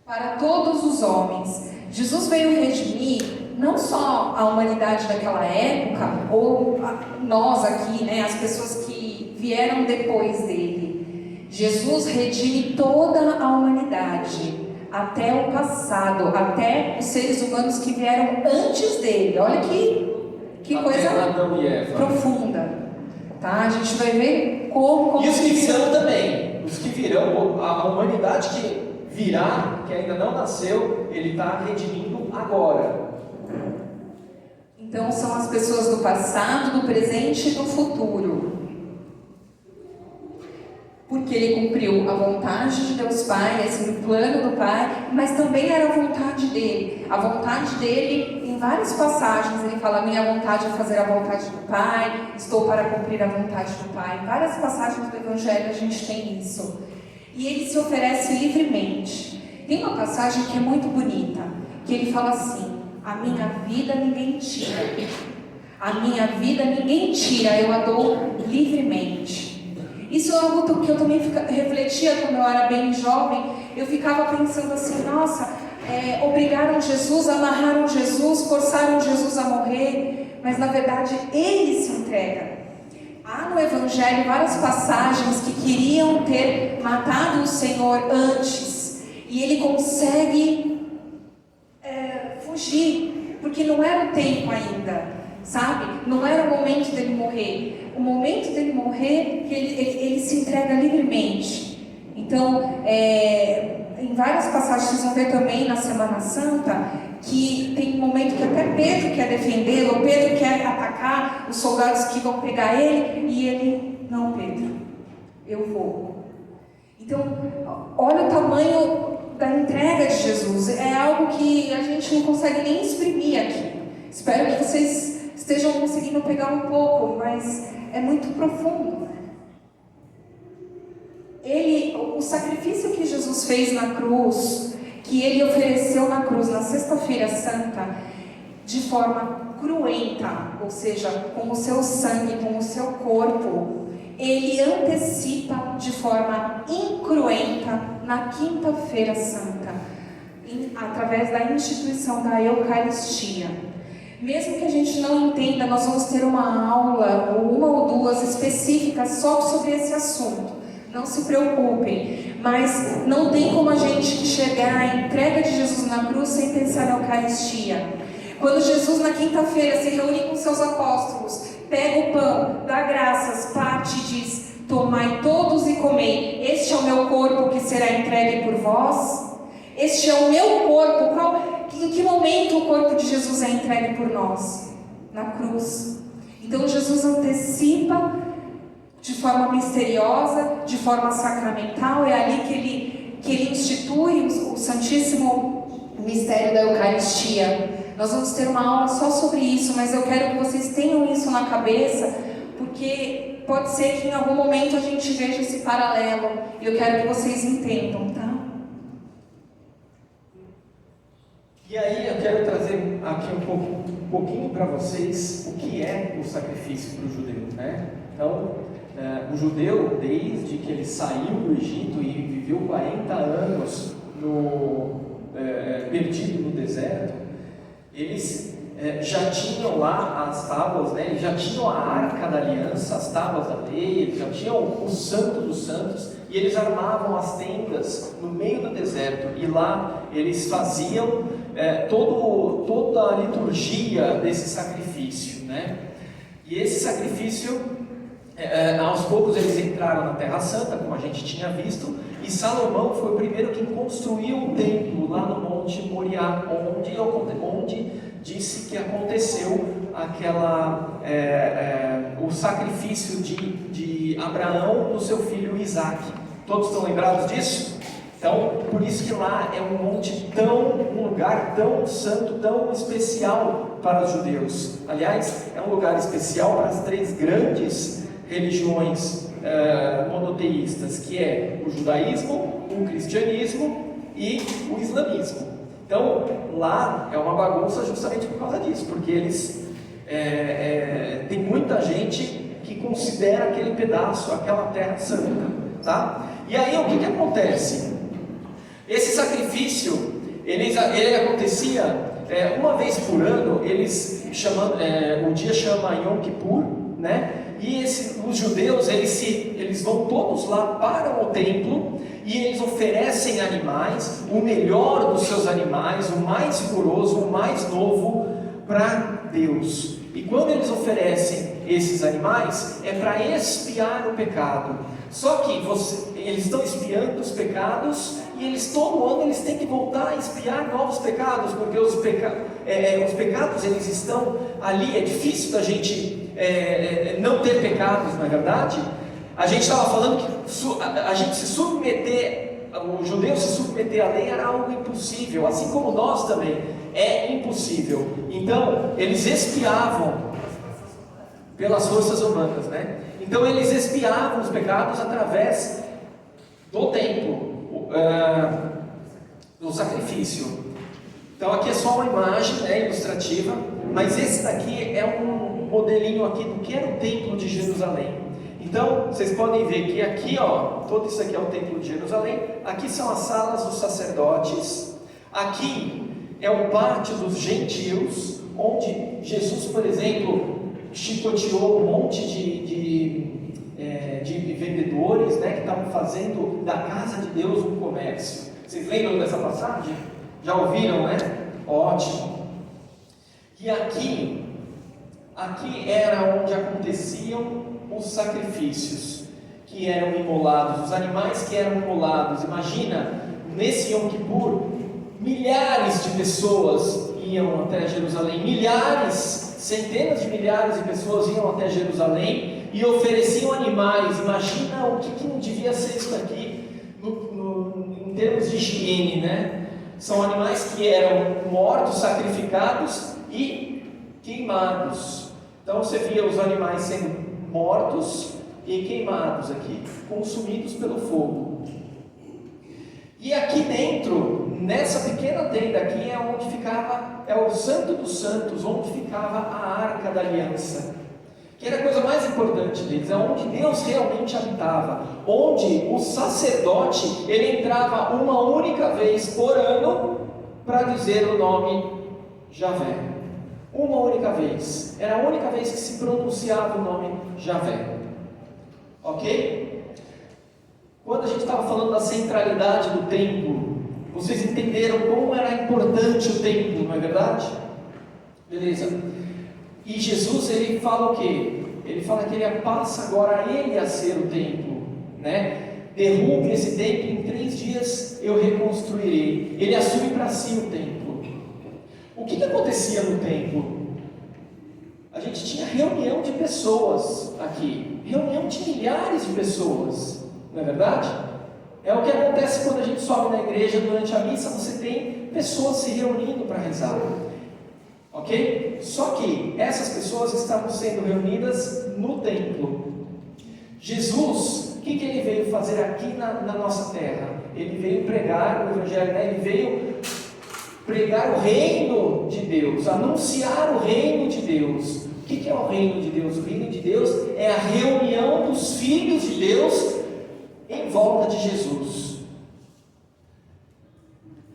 para todos os homens. Jesus veio redimir não só a humanidade daquela época, ou nós aqui, né, as pessoas que vieram depois dele. Jesus redime toda a humanidade, até o passado, até os seres humanos que vieram antes dele. Olha que coisa profunda. Tá? A gente vai ver como e os que virão também. Os que virão, a humanidade que virá, que ainda não nasceu, ele está redimindo agora. Então são as pessoas do passado, do presente e do futuro. Porque ele cumpriu a vontade de Deus Pai, esse plano do Pai, mas também era a vontade dele. A vontade dele, em várias passagens, ele fala: minha vontade é fazer a vontade do Pai, estou para cumprir a vontade do Pai. Em várias passagens do Evangelho a gente tem isso. E ele se oferece livremente. Tem uma passagem que é muito bonita, que ele fala assim: a minha vida ninguém tira. A minha vida ninguém tira, eu a dou livremente. Isso é algo que eu também refletia quando eu era bem jovem. Eu ficava pensando assim: nossa, obrigaram Jesus, amarraram Jesus, forçaram Jesus a morrer. Mas na verdade ele se entrega. Há no Evangelho várias passagens que queriam ter matado o Senhor antes. E ele consegue fugir, porque não era o tempo ainda, sabe? Não era o momento dele morrer. O momento dele morrer, que ele se entrega livremente. Então, em várias passagens, vocês vão ver também na Semana Santa, que tem um momento que até Pedro quer defendê-lo, Pedro quer atacar os soldados que vão pegar ele, e ele: não, Pedro, eu vou. Então, olha o tamanho da entrega de Jesus. É algo que a gente não consegue nem exprimir aqui. Espero que vocês estejam conseguindo pegar um pouco, mas é muito profundo. O sacrifício que Jesus fez na cruz, que ele ofereceu na cruz na Sexta-feira Santa, de forma cruenta, ou seja, com o seu sangue, com o seu corpo, ele antecipa de forma incruenta na Quinta-feira Santa, através da instituição da Eucaristia. Mesmo que a gente não entenda, nós vamos ter uma aula, ou uma ou duas específicas só sobre esse assunto. Não se preocupem, mas não tem como a gente enxergar a entrega de Jesus na cruz sem pensar na Eucaristia. Quando Jesus na quinta-feira se reúne com seus apóstolos, pega o pão, dá graças, parte e diz: tomai todos e comei, este é o meu corpo que será entregue por vós. Este é o meu corpo. Em que momento o corpo de Jesus é entregue por nós? Na cruz. Então Jesus antecipa de forma misteriosa, de forma sacramental. É ali que ele institui o Santíssimo Mistério da Eucaristia. Nós vamos ter uma aula só sobre isso, mas eu quero que vocês tenham isso na cabeça, porque pode ser que em algum momento a gente veja esse paralelo, e eu quero que vocês entendam, tá? E aí eu quero trazer aqui um pouquinho para vocês o que é o sacrifício para o judeu, né? Então, o judeu, desde que ele saiu do Egito e viveu 40 anos perdido no deserto, eles já tinham lá as tábuas, né? Eles já tinham a Arca da Aliança, as tábuas da lei, eles já tinham o Santo dos Santos, e eles armavam as tendas no meio do deserto, e lá eles faziam toda a liturgia desse sacrifício, né? E esse sacrifício, aos poucos eles entraram na Terra Santa, como a gente tinha visto, e Salomão foi o primeiro que construiu um templo lá no Monte Moriá, onde disse que aconteceu o sacrifício de Abraão no seu filho Isaac. Todos estão lembrados disso? Então, por isso que lá é um lugar tão santo, tão especial para os judeus. Aliás, é um lugar especial para as 3 grandes religiões monoteístas, que é o judaísmo, o cristianismo e o islamismo. Então, lá é uma bagunça justamente por causa disso, porque eles tem muita gente que considera aquele pedaço, aquela terra santa, tá? E aí o que acontece? Esse sacrifício, ele acontecia uma vez por ano. O dia chama Yom Kippur, né? E os judeus, eles vão todos lá para o templo, e eles oferecem animais, o melhor dos seus animais, o mais vigoroso, o mais novo, para Deus. E quando eles oferecem esses animais, é para expiar o pecado. Só que eles estão expiando os pecados e eles todo ano eles têm que voltar a expiar novos pecados, porque os pecados eles estão ali. É difícil da gente não ter pecados, não é verdade? A gente estava falando que a gente se submeter, o judeu se submeter à lei era algo impossível, assim como nós também, é impossível. Então, eles expiavam pelas forças humanas, né? Então, eles expiavam os pecados através do templo, do sacrifício. Então, aqui é só uma imagem, né, ilustrativa, mas esse daqui é um modelinho aqui do que era o templo de Jerusalém. Então, vocês podem ver que aqui, ó, todo isso aqui é o templo de Jerusalém. Aqui são as salas dos sacerdotes. Aqui é o pátio dos gentios, onde Jesus, por exemplo, chicoteou um monte de vendedores, né, que estavam fazendo da casa de Deus um comércio. Vocês lembram dessa passagem? Já ouviram, né? Ótimo. E aqui era onde aconteciam os sacrifícios que eram imolados, os animais que eram imolados. Imagina, nesse Yom Kippur, milhares de pessoas iam até Jerusalém, centenas de milhares de pessoas iam até Jerusalém e ofereciam animais. Imagina o que não devia ser isso aqui em termos de higiene, né? São animais que eram mortos, sacrificados e queimados. Então você via os animais sendo mortos e queimados aqui, consumidos pelo fogo. E aqui dentro, nessa pequena tenda aqui, é onde ficava, é o Santo dos Santos, onde ficava a Arca da Aliança, que era a coisa mais importante deles, é onde Deus realmente habitava, onde o sacerdote, ele entrava uma única vez por ano para dizer o nome Javé. Uma única vez, era a única vez que se pronunciava o nome Javé, ok? Quando a gente estava falando da centralidade do templo, vocês entenderam como era importante o templo, não é verdade? Beleza. E Jesus, ele fala o quê? Ele fala que ele passa agora ele a ser o templo, né? Derrube esse templo, em 3 dias eu reconstruirei. Ele assume para si o templo. O que acontecia no templo? A gente tinha reunião de pessoas aqui, reunião de milhares de pessoas, não é verdade? É o que acontece quando a gente sobe na igreja durante a missa, você tem pessoas se reunindo para rezar, ok? Só que essas pessoas estavam sendo reunidas no templo. Jesus, o que ele veio fazer aqui na nossa terra? Ele veio pregar o evangelho, né? Ele veio pregar o reino de Deus, anunciar o reino de Deus. O que é o reino de Deus? O reino de Deus é a reunião dos filhos de Deus em volta de Jesus.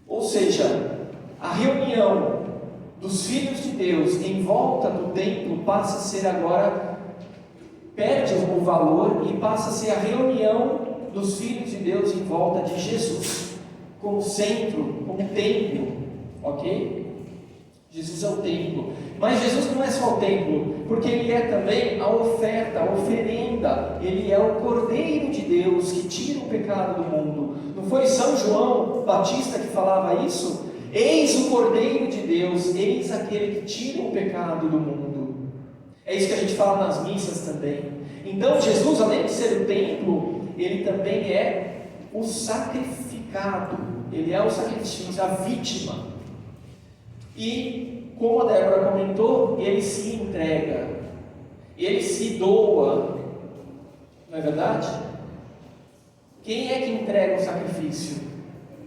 Ou seja, a reunião dos filhos de Deus em volta do templo passa a ser agora, perde o valor e passa a ser a reunião dos filhos de Deus em volta de Jesus, como centro, como templo. Ok? Jesus é o templo, mas Jesus não é só o templo, porque Ele é também a oferta, a oferenda. Ele é o Cordeiro de Deus que tira o pecado do mundo. Não foi São João Batista que falava isso? Eis o Cordeiro de Deus, eis aquele que tira o pecado do mundo. É isso que a gente fala nas missas também. Então Jesus, além de ser o templo, Ele também é o sacrificado. Ele é o sacrifício, a vítima. E, como a Débora comentou, ele se entrega, ele se doa, não é verdade? Quem é que entrega o sacrifício?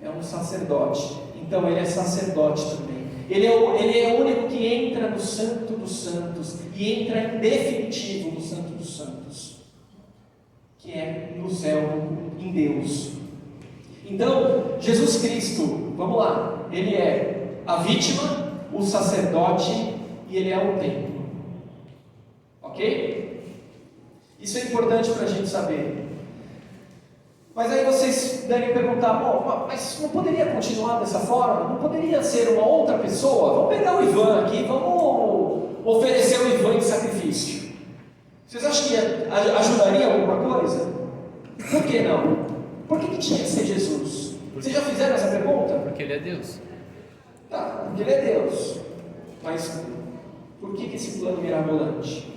É um sacerdote. Então ele é sacerdote também. Ele é o único que entra no Santo dos Santos e entra em definitivo no Santo dos Santos, que é no céu, em Deus. Então, Jesus Cristo, vamos lá, Ele é a vítima, o sacerdote e Ele é o templo. Ok? Isso é importante para a gente saber. Mas aí vocês devem perguntar, bom, mas não poderia continuar dessa forma? Não poderia ser uma outra pessoa? Vamos pegar o Ivan aqui, vamos oferecer o Ivan em sacrifício. Vocês acham que ajudaria alguma coisa? Por que não? Por que tinha que ser Jesus? Vocês já fizeram fizeram essa pergunta? Porque Ele é Deus. Tá, porque Ele é Deus. Mas por que esse plano mirabolante?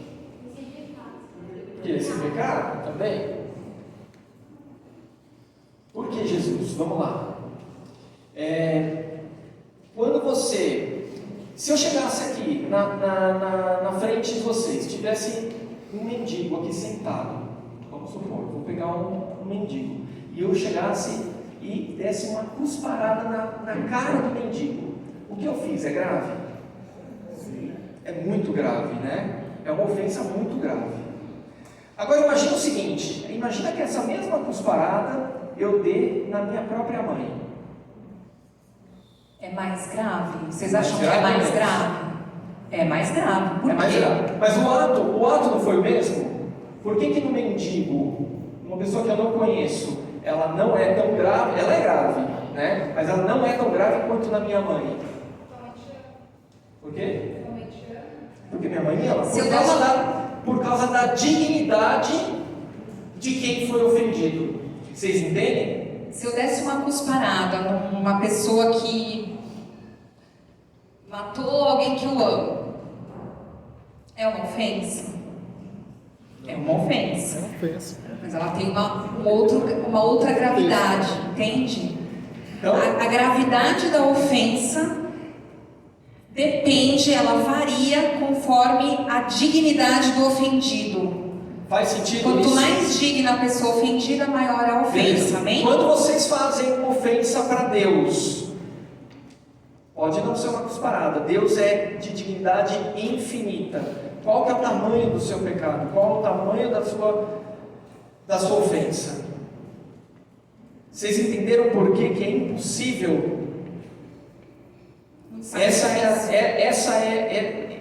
Porque esse pecado também. Por que Jesus? Vamos lá. Quando você... Se eu chegasse aqui na frente de vocês, tivesse um mendigo aqui sentado, vamos supor, vou pegar um mendigo, e eu chegasse e desse uma cusparada na cara do mendigo, o que eu fiz é grave? Sim. É muito grave, né? É uma ofensa muito grave. Agora imagina o seguinte, imagina que essa mesma cusparada eu dê na minha própria mãe. É mais grave? Vocês acham que é mais grave? É mais grave. Por quê? É mais grave. Mas o ato não foi o mesmo? Por que no mendigo, uma pessoa que eu não conheço, ela não é tão grave, ela é grave, né? Mas ela não é tão grave quanto na minha mãe. Por quê? Porque minha mãe ama. Por causa da dignidade de quem foi ofendido. Vocês entendem? Se eu desse uma cusparada numa pessoa que matou alguém que eu amo, é uma ofensa? É uma ofensa. É uma ofensa. Mas ela tem uma outra gravidade, entende? Então, A gravidade da ofensa depende, ela varia conforme a dignidade do ofendido. faz sentido Quanto isso? mais digna a pessoa ofendida, maior é a ofensa, amém? Quando vocês fazem uma ofensa para Deus, pode não ser uma cusparada, Deus é de dignidade infinita. Qual que é o tamanho do seu pecado? Qual é o tamanho da sua ofensa? Vocês entenderam por que é impossível?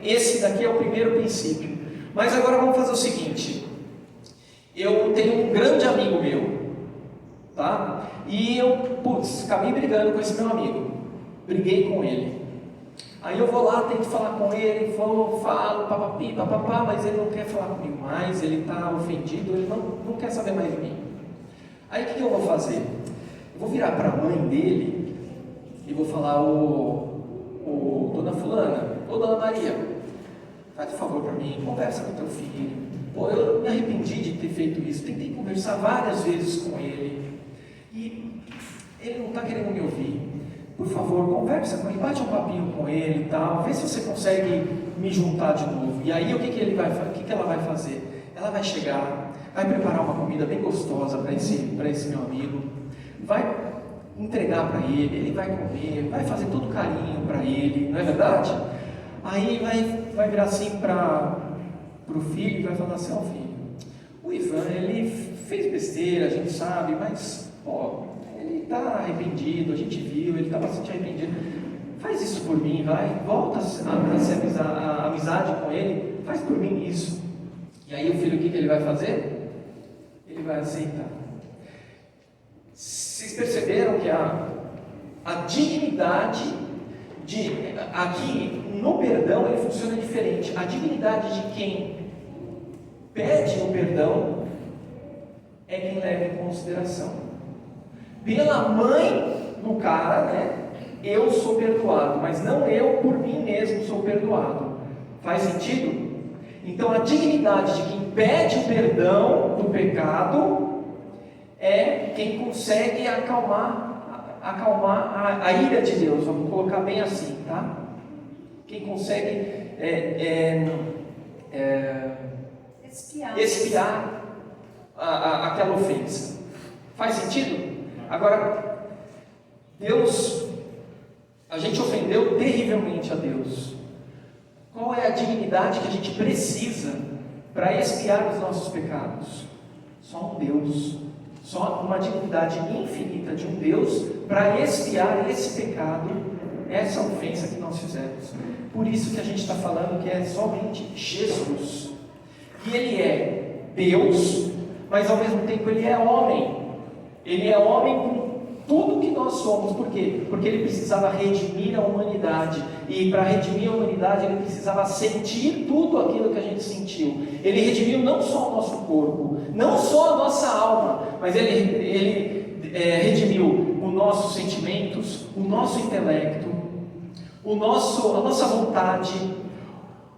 Esse daqui é o primeiro princípio. Mas agora vamos fazer o seguinte. Eu tenho um grande amigo meu, tá? E eu, acabei brigando com esse meu amigo. Briguei com ele. Aí eu vou lá, tento falar com ele, falo, papapi, papapá, mas ele não quer falar comigo mais, ele está ofendido, ele não quer saber mais de mim. Aí o que eu vou fazer? Eu vou virar para a mãe dele e vou falar, Dona Fulana, Dona Maria, faz um favor para mim, conversa com teu filho. Pô, eu me arrependi de ter feito isso, tentei conversar várias vezes com ele e ele não está querendo me ouvir. Por favor, conversa com ele, bate um papinho com ele e tal, vê se você consegue me juntar de novo. E aí o que ela vai fazer? Ela vai chegar, vai preparar uma comida bem gostosa para esse meu amigo, vai entregar para ele vai comer, vai fazer todo carinho para ele, não é verdade? Aí vai virar assim para o filho e vai falar assim, filho, o Ivan, ele fez besteira, a gente sabe, mas, ele está arrependido, a gente viu, ele está bastante arrependido, faz isso por mim, volta a amizade com ele, faz por mim isso. E aí o filho, o que ele vai fazer? Ele vai aceitar. Vocês perceberam que a dignidade aqui no perdão ele funciona diferente. A dignidade de quem pede o perdão é quem leva em consideração. Pela mãe do cara, né? Eu sou perdoado, mas não eu por mim mesmo sou perdoado. Faz sentido? Então a dignidade de quem pede o perdão do pecado é quem consegue acalmar a ira de Deus, vamos colocar bem assim, tá? Quem consegue expiar aquela ofensa. Faz sentido? Agora, Deus, a gente ofendeu terrivelmente a Deus. Qual é a dignidade que a gente precisa para expiar os nossos pecados? Só um Deus. Só uma dignidade infinita de um Deus para expiar esse pecado, essa ofensa que nós fizemos. Por isso que a gente está falando que é somente Jesus. E Ele é Deus, mas ao mesmo tempo Ele é homem. Ele é homem com tudo que nós somos. Por quê? Porque Ele precisava redimir a humanidade. E para redimir a humanidade Ele precisava sentir tudo aquilo que a gente sentiu. Ele redimiu não só o nosso corpo, não só a nossa alma, mas Ele redimiu o os nossos sentimentos, o nosso intelecto, a nossa vontade,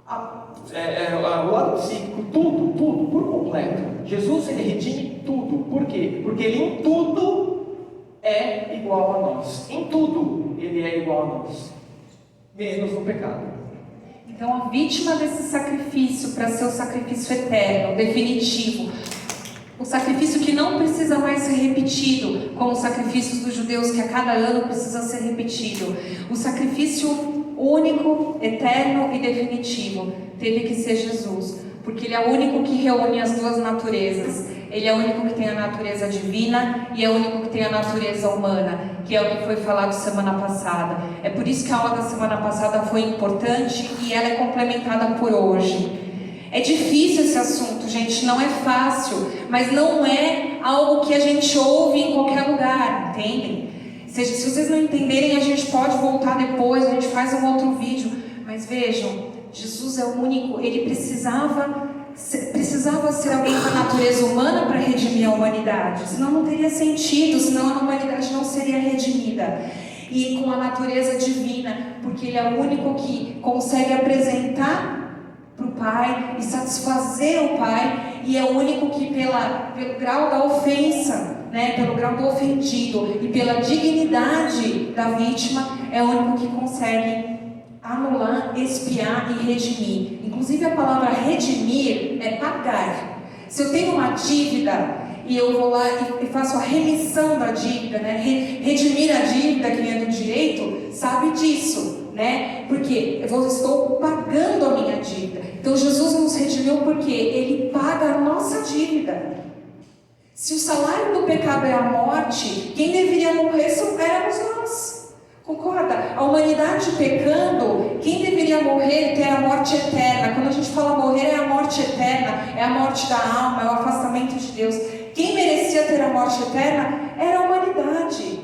o lado psíquico, tudo, por completo. Jesus, ele redime tudo. Por quê? Porque ele em tudo é igual a nós. Em tudo ele é igual a nós, menos no pecado. Então, a vítima desse sacrifício, para ser o sacrifício eterno, definitivo, o sacrifício que não precisa mais ser repetido, como os sacrifícios dos judeus, que a cada ano precisa ser repetido, o sacrifício único, eterno e definitivo, teve que ser Jesus, porque Ele é o único que reúne as duas naturezas. Ele é o único que tem a natureza divina e é o único que tem a natureza humana, que é o que foi falado semana passada. É por isso que a aula da semana passada foi importante e ela é complementada por hoje. É difícil esse assunto, gente, não é fácil, mas não é algo que a gente ouve em qualquer lugar, entendem? Se vocês não entenderem, a gente pode voltar depois, a gente faz um outro vídeo, mas vejam, Jesus é o único, ele precisava ser alguém com a natureza humana para redimir a humanidade, senão não teria sentido, senão a humanidade não seria redimida. E com a natureza divina, porque ele é o único que consegue apresentar para o Pai e satisfazer o Pai, e é o único que pelo grau da ofensa, pelo grau do ofendido e pela dignidade da vítima, é o único que consegue anular, expiar e redimir. Inclusive a palavra redimir é pagar. Se eu tenho uma dívida e eu vou lá e faço a remissão da dívida, redimir a dívida, quem é do direito sabe disso, porque eu estou pagando a minha dívida. Então Jesus nos redimiu porque Ele paga a nossa dívida. Se o salário do pecado é a morte, quem deveria morrer éramos nós. Concorda? A humanidade pecando, quem deveria morrer ter a morte eterna? Quando a gente fala morrer, é a morte eterna, é a morte da alma, é o afastamento de Deus. Quem merecia ter a morte eterna era a humanidade.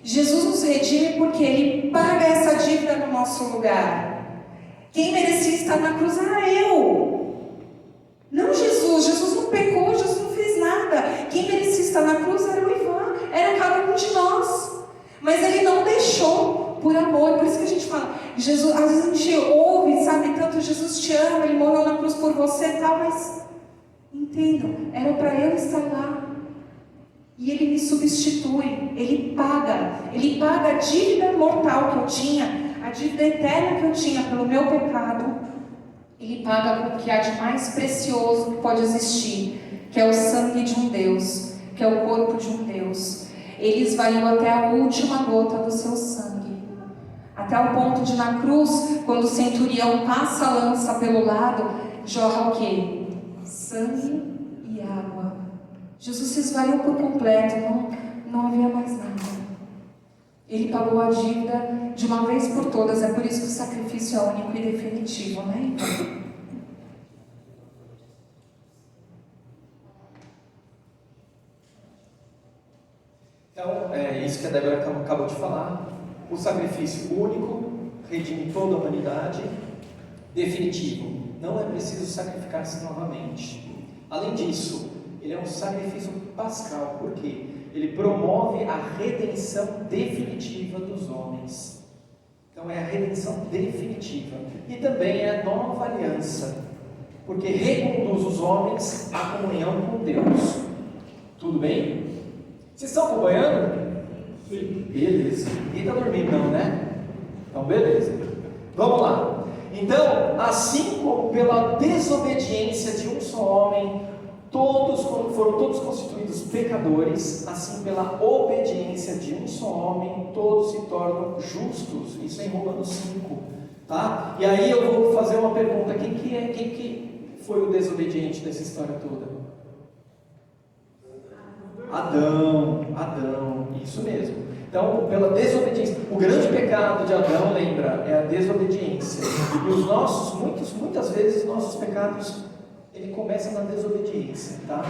Jesus nos redime porque Ele paga essa dívida no nosso lugar. Quem merecia estar na cruz era eu. Não Jesus. Jesus não pecou, Jesus não fez nada. Quem merecia estar na cruz era o Ivan, era cada um de nós. Mas Ele não deixou por amor. Por isso que a gente fala, Jesus, às vezes a gente ouve, sabe, tanto Jesus te ama, Ele morreu na cruz por você e tal, mas entendam, era para eu estar lá. E Ele me substitui, Ele paga a dívida mortal que eu tinha, a dívida eterna que eu tinha pelo meu pecado. Ele paga com o que há de mais precioso que pode existir, que é o sangue de um Deus, que é o corpo de um Deus. Ele esvaiu até a última gota do seu sangue, até o ponto de na cruz, quando o centurião passa a lança pelo lado, jorra o quê? Sangue e água. Jesus se esvaiu por completo, não havia mais nada. Ele pagou a dívida de uma vez por todas, é por isso que o sacrifício é único e definitivo, Então, é isso que a Débora acabou de falar. O sacrifício único, redime toda a humanidade, definitivo. Não é preciso sacrificar-se novamente. Além disso, ele é um sacrifício pascal. Por quê? Ele promove a redenção definitiva dos homens. Então é a redenção definitiva. E também é a nova aliança, porque reconduz os homens à comunhão com Deus. Tudo bem? Vocês estão acompanhando? Sim. Beleza. Ninguém está dormindo não, né? Então beleza. Vamos lá. Então, assim como pela desobediência de um só homem, foram todos constituídos pecadores, assim pela obediência de um só homem, todos se tornam justos. Isso é em Romanos 5, tá? E aí eu vou fazer uma pergunta: quem que foi o desobediente dessa história toda? Adão, isso mesmo. Então, pela desobediência, o grande pecado de Adão, lembra, é a desobediência. E os nossos, muitas vezes, nossos pecados, ele começa na desobediência, tá?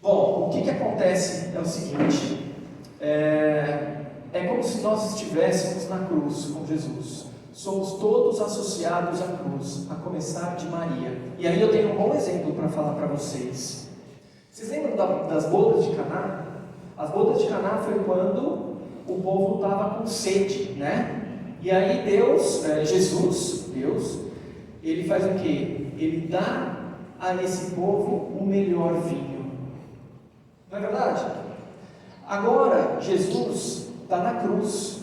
Bom, o que acontece é o seguinte, é como se nós estivéssemos na cruz com Jesus. Somos todos associados à cruz, a começar de Maria. E aí eu tenho um bom exemplo para falar para vocês. Vocês lembram das bodas de Caná? As bodas de Caná foi quando o povo estava com sede, né? E aí Deus, ele faz o quê? Ele dá a esse povo o melhor vinho. Não é verdade? Agora, Jesus está na cruz.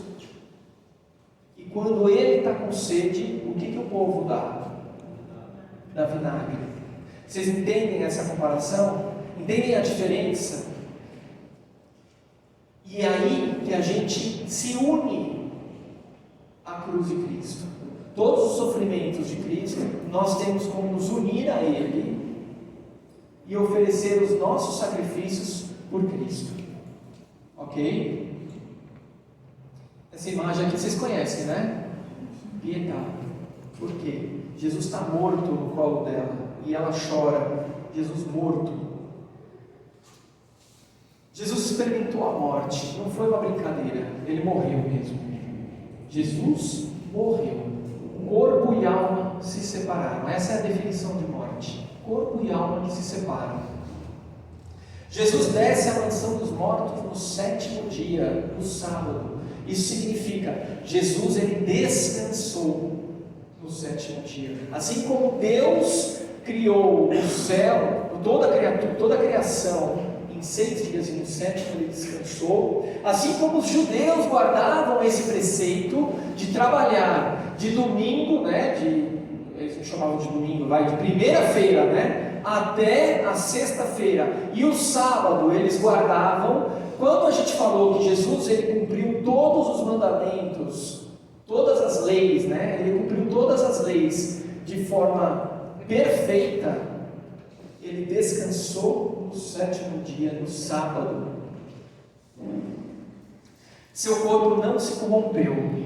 E quando ele está com sede, o que o povo dá? Dá vinagre. Vocês entendem essa comparação? Entendem a diferença? E é aí que a gente se une à cruz de Cristo. Todos os sofrimentos de Cristo, nós temos como nos unir a Ele e oferecer os nossos sacrifícios por Cristo. Ok? Essa imagem aqui vocês conhecem, né? Piedade. Por quê? Jesus está morto no colo dela e ela chora. Jesus morto. Jesus experimentou a morte, não foi uma brincadeira, ele morreu mesmo. Jesus morreu. Corpo e alma se separaram. Essa é a definição de morte. Corpo e alma que se separam. Jesus desce à mansão dos mortos no 7º dia, no sábado. Isso significa, Jesus ele descansou no 7º dia. Assim como Deus criou o céu, toda a criação em 6 dias e no 7º ele descansou, assim como os judeus guardavam esse preceito de trabalhar de domingo, né, eles não chamavam de domingo, de primeira-feira, né, até a sexta-feira, e o sábado eles guardavam. Quando a gente falou que Jesus ele cumpriu todos os mandamentos, todas as leis, né, ele cumpriu todas as leis de forma perfeita, ele descansou no 7º dia, no sábado. Seu corpo não se corrompeu.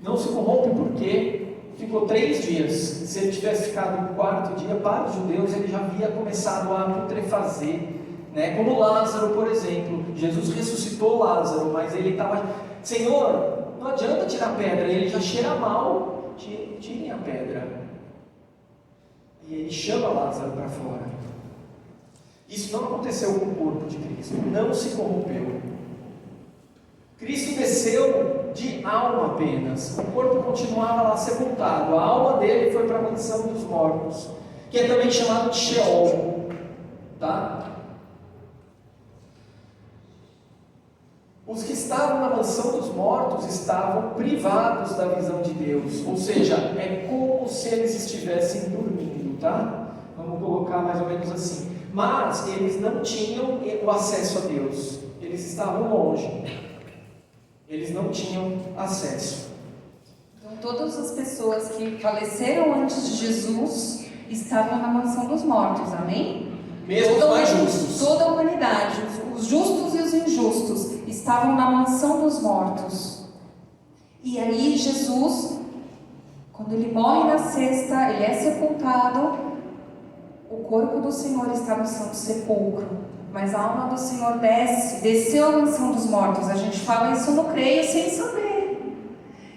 Não se corrompe porque ficou 3 dias. Se ele tivesse ficado no 4º dia, para os judeus ele já havia começado a putrefazer, né? Como Lázaro, por exemplo. Jesus ressuscitou Lázaro, mas ele estava: Senhor, não adianta tirar a pedra, ele já cheira mal, tirem a pedra. E ele chama Lázaro para fora. Isso não aconteceu com o corpo de Cristo, não se corrompeu. Cristo desceu de alma apenas, o corpo continuava lá sepultado, a alma dele foi para a mansão dos mortos, que é também chamado de Sheol, tá? Os que estavam na mansão dos mortos estavam privados da visão de Deus, ou seja, é como se eles estivessem dormindo, tá? Vamos colocar mais ou menos assim. Mas eles não tinham o acesso a Deus, eles estavam longe. Eles não tinham acesso. Então, todas as pessoas que faleceram antes de Jesus estavam na mansão dos mortos, amém? Mesmo os mais justos. Toda a humanidade, os justos e os injustos, estavam na mansão dos mortos. E aí, Jesus, quando ele morre na sexta, ele é sepultado, o corpo do Senhor está no santo sepulcro. Mas a alma do Senhor desceu à mansão dos mortos. A gente fala isso no creio sem saber.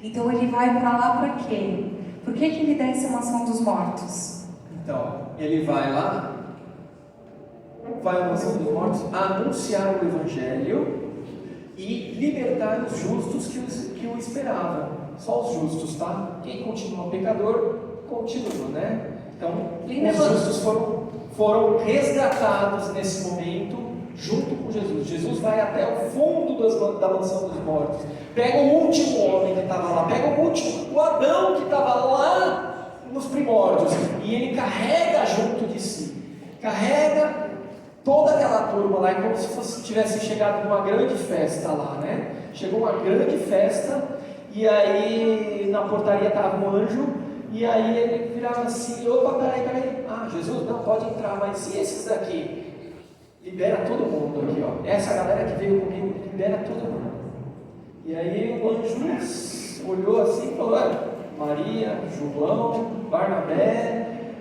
Então ele vai para lá para quê? Por que ele desce à mansão dos mortos? Então, ele vai lá, vai à mansão dos mortos, anunciar o Evangelho e libertar os justos que o esperavam. Só os justos, tá? Quem continua pecador, continua, né? Então, os justos foram resgatados nesse momento, junto com Jesus. Jesus vai até o fundo da mansão dos mortos, pega o último homem que estava lá, pega o Adão que estava lá nos primórdios, e ele carrega junto de si, carrega toda aquela turma lá, é como se tivesse chegado numa grande festa lá, né? Chegou uma grande festa, e aí na portaria estava um anjo. E aí ele virava assim: opa, peraí, Jesus, não, pode entrar, mas e esses daqui? Libera todo mundo aqui, ó. Essa galera que veio comigo, libera todo mundo. E aí o anjo olhou assim e falou: Maria, João, Barnabé,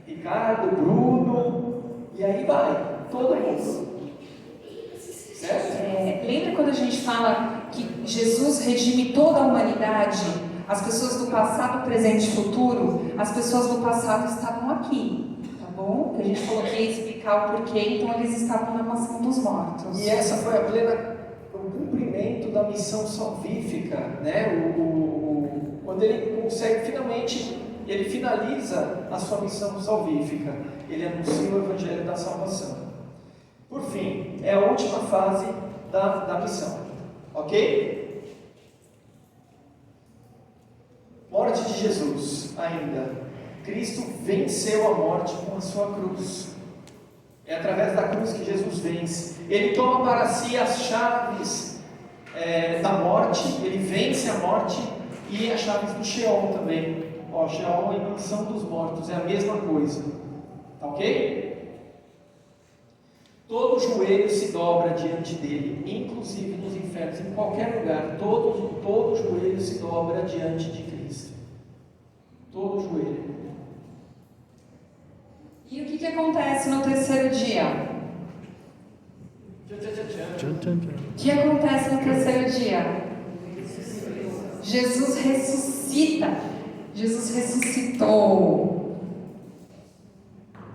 Ricardo, Bruno, e aí vai, todo mundo. Certo? Lembra quando a gente fala que Jesus redime toda a humanidade? As pessoas do passado, presente e futuro, as pessoas do passado estavam aqui, tá bom? Que a gente falou que ia explicar explicar o porquê, então eles estavam na mansão dos mortos. E essa foi o cumprimento da missão salvífica, né? Quando ele consegue finalmente, ele finaliza a sua missão salvífica, ele anuncia o evangelho da salvação. Por fim, é a última fase da missão, ok? Morte de Jesus ainda. Cristo venceu a morte com a sua cruz. É através da cruz que Jesus vence. Ele toma para si as chaves da morte, ele vence a morte e as chaves do Sheol também. Sheol é a mansão dos mortos, é a mesma coisa. Tá ok? Todo joelho se dobra diante dele, inclusive nos infernos, em qualquer lugar. Todo joelho se dobra diante de Cristo. Todo joelho. E o que acontece no terceiro dia? O que acontece no terceiro dia? Jesus ressuscita. Jesus ressuscitou.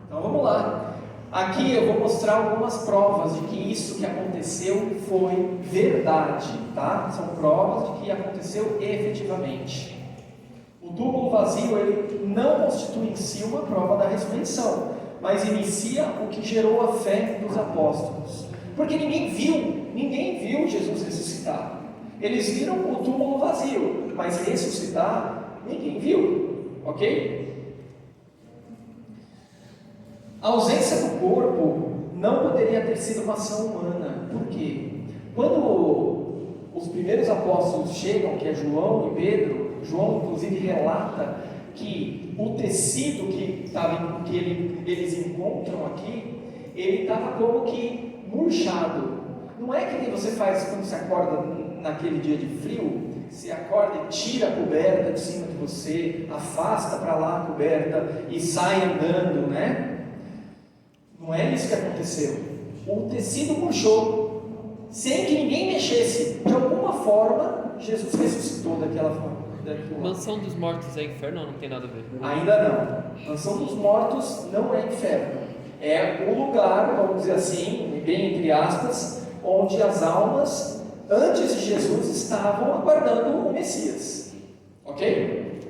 Então vamos lá. Aqui eu vou mostrar algumas provas de que isso que aconteceu foi verdade, tá? São provas de que aconteceu efetivamente. O túmulo vazio, ele não constitui em si uma prova da ressurreição, mas inicia o que gerou a fé dos apóstolos. Porque ninguém viu Jesus ressuscitar. Eles viram o túmulo vazio, mas ressuscitar, ninguém viu, ok? A ausência do corpo não poderia ter sido uma ação humana. Por quê? Quando os primeiros apóstolos chegam, que é João e Pedro, João inclusive relata que o tecido eles encontram aqui, ele estava como que murchado. Não é que nem você faz quando você acorda naquele dia de frio, você acorda e tira a coberta de cima de você, afasta para lá a coberta e sai andando, né? Não é isso que aconteceu. O tecido murchou, sem que ninguém mexesse. De alguma forma, Jesus ressuscitou daquela forma. Mansão dos mortos é inferno ou não tem nada a ver? Ainda não. Mansão dos mortos não é inferno. É o lugar, vamos dizer assim, bem entre aspas, onde as almas, antes de Jesus, estavam aguardando o Messias. Ok?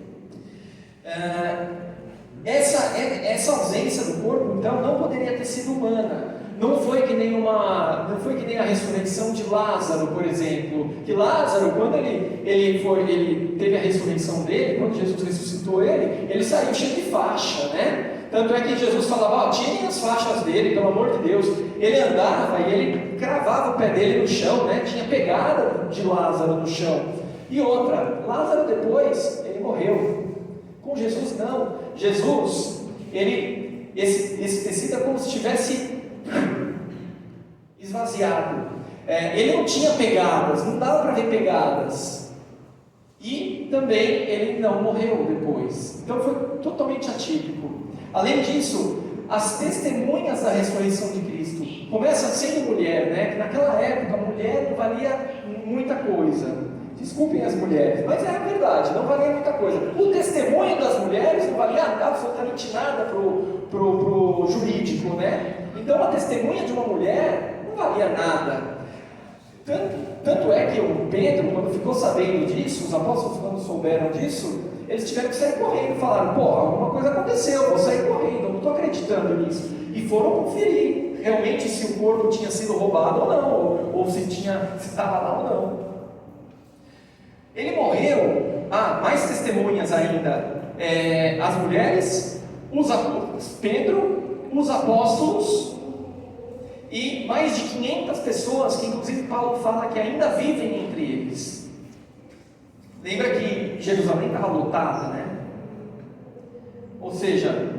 Essa ausência do corpo, então, não poderia ter sido humana. Não foi que nem a ressurreição de Lázaro, por exemplo. Que Lázaro, quando ele teve a ressurreição dele, quando Jesus ressuscitou ele saiu cheio de faixa, né? Tanto é que Jesus falava, tirem as faixas dele, pelo amor de Deus. Ele andava e ele cravava o pé dele no chão, né? Tinha pegada de Lázaro no chão. E outra, Lázaro depois, ele morreu. Com Jesus não. Jesus, esse tecido é como se tivesse esvaziado. Ele não tinha pegadas, não dava para ver pegadas. E também ele não morreu depois. Então foi totalmente atípico. Além disso, as testemunhas da ressurreição de Cristo começam sendo mulher, né? Que naquela época a mulher não valia muita coisa. Desculpem as mulheres, mas é a verdade, não valia muita coisa. O testemunho das mulheres não valia absolutamente nada pro jurídico, né? Então a testemunha de uma mulher não valia nada. Tanto é que o Pedro, quando ficou sabendo disso, os apóstolos quando souberam disso, eles tiveram que sair correndo e falaram, alguma coisa aconteceu, vou sair correndo, eu não estou acreditando nisso. E foram conferir realmente se o corpo tinha sido roubado ou não, ou se estava lá ou não. Ele morreu, mais testemunhas ainda, as mulheres, Pedro, os apóstolos e mais de 500 pessoas que inclusive Paulo fala que ainda vivem entre eles. Lembra que Jerusalém estava lotada, né? Ou seja,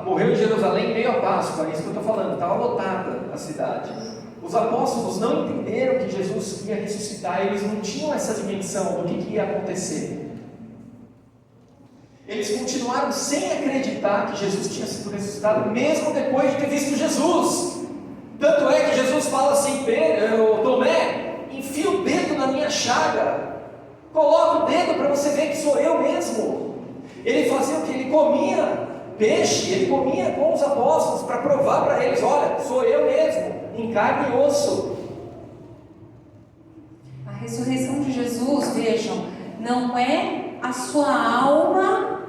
morreu em Jerusalém meio a Páscoa, é isso que eu estou falando, estava lotada a cidade. Os apóstolos não entenderam que Jesus ia ressuscitar, eles não tinham essa dimensão do que ia acontecer. Eles continuaram sem acreditar que Jesus tinha sido ressuscitado, mesmo depois de ter visto Jesus. Tanto é que Jesus fala assim, Tomé, enfia o dedo na minha chaga, coloca o dedo para você ver que sou eu mesmo. Ele fazia o que? Ele comia Peixe, ele comia com os apóstolos para provar para eles: olha, sou eu mesmo, em carne e osso. A ressurreição de Jesus, vejam, não é a sua alma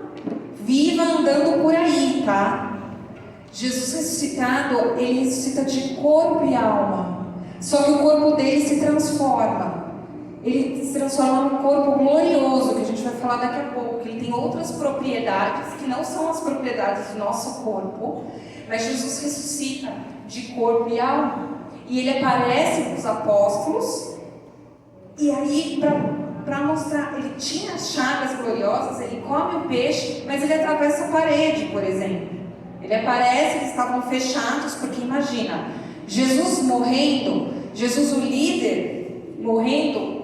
viva andando por aí, tá? Jesus ressuscitado, ele ressuscita de corpo e alma. Só que o corpo dele se transforma. Ele se transforma num corpo glorioso, que a gente vai falar daqui a pouco, que ele tem outras propriedades que não são as propriedades do nosso corpo, mas Jesus ressuscita de corpo e alma. E ele aparece para os apóstolos, e aí, para mostrar, ele tinha as chagas gloriosas, ele come o peixe, mas ele atravessa a parede, por exemplo. Ele aparece, eles estavam fechados, porque imagina, Jesus morrendo, Jesus o líder morrendo,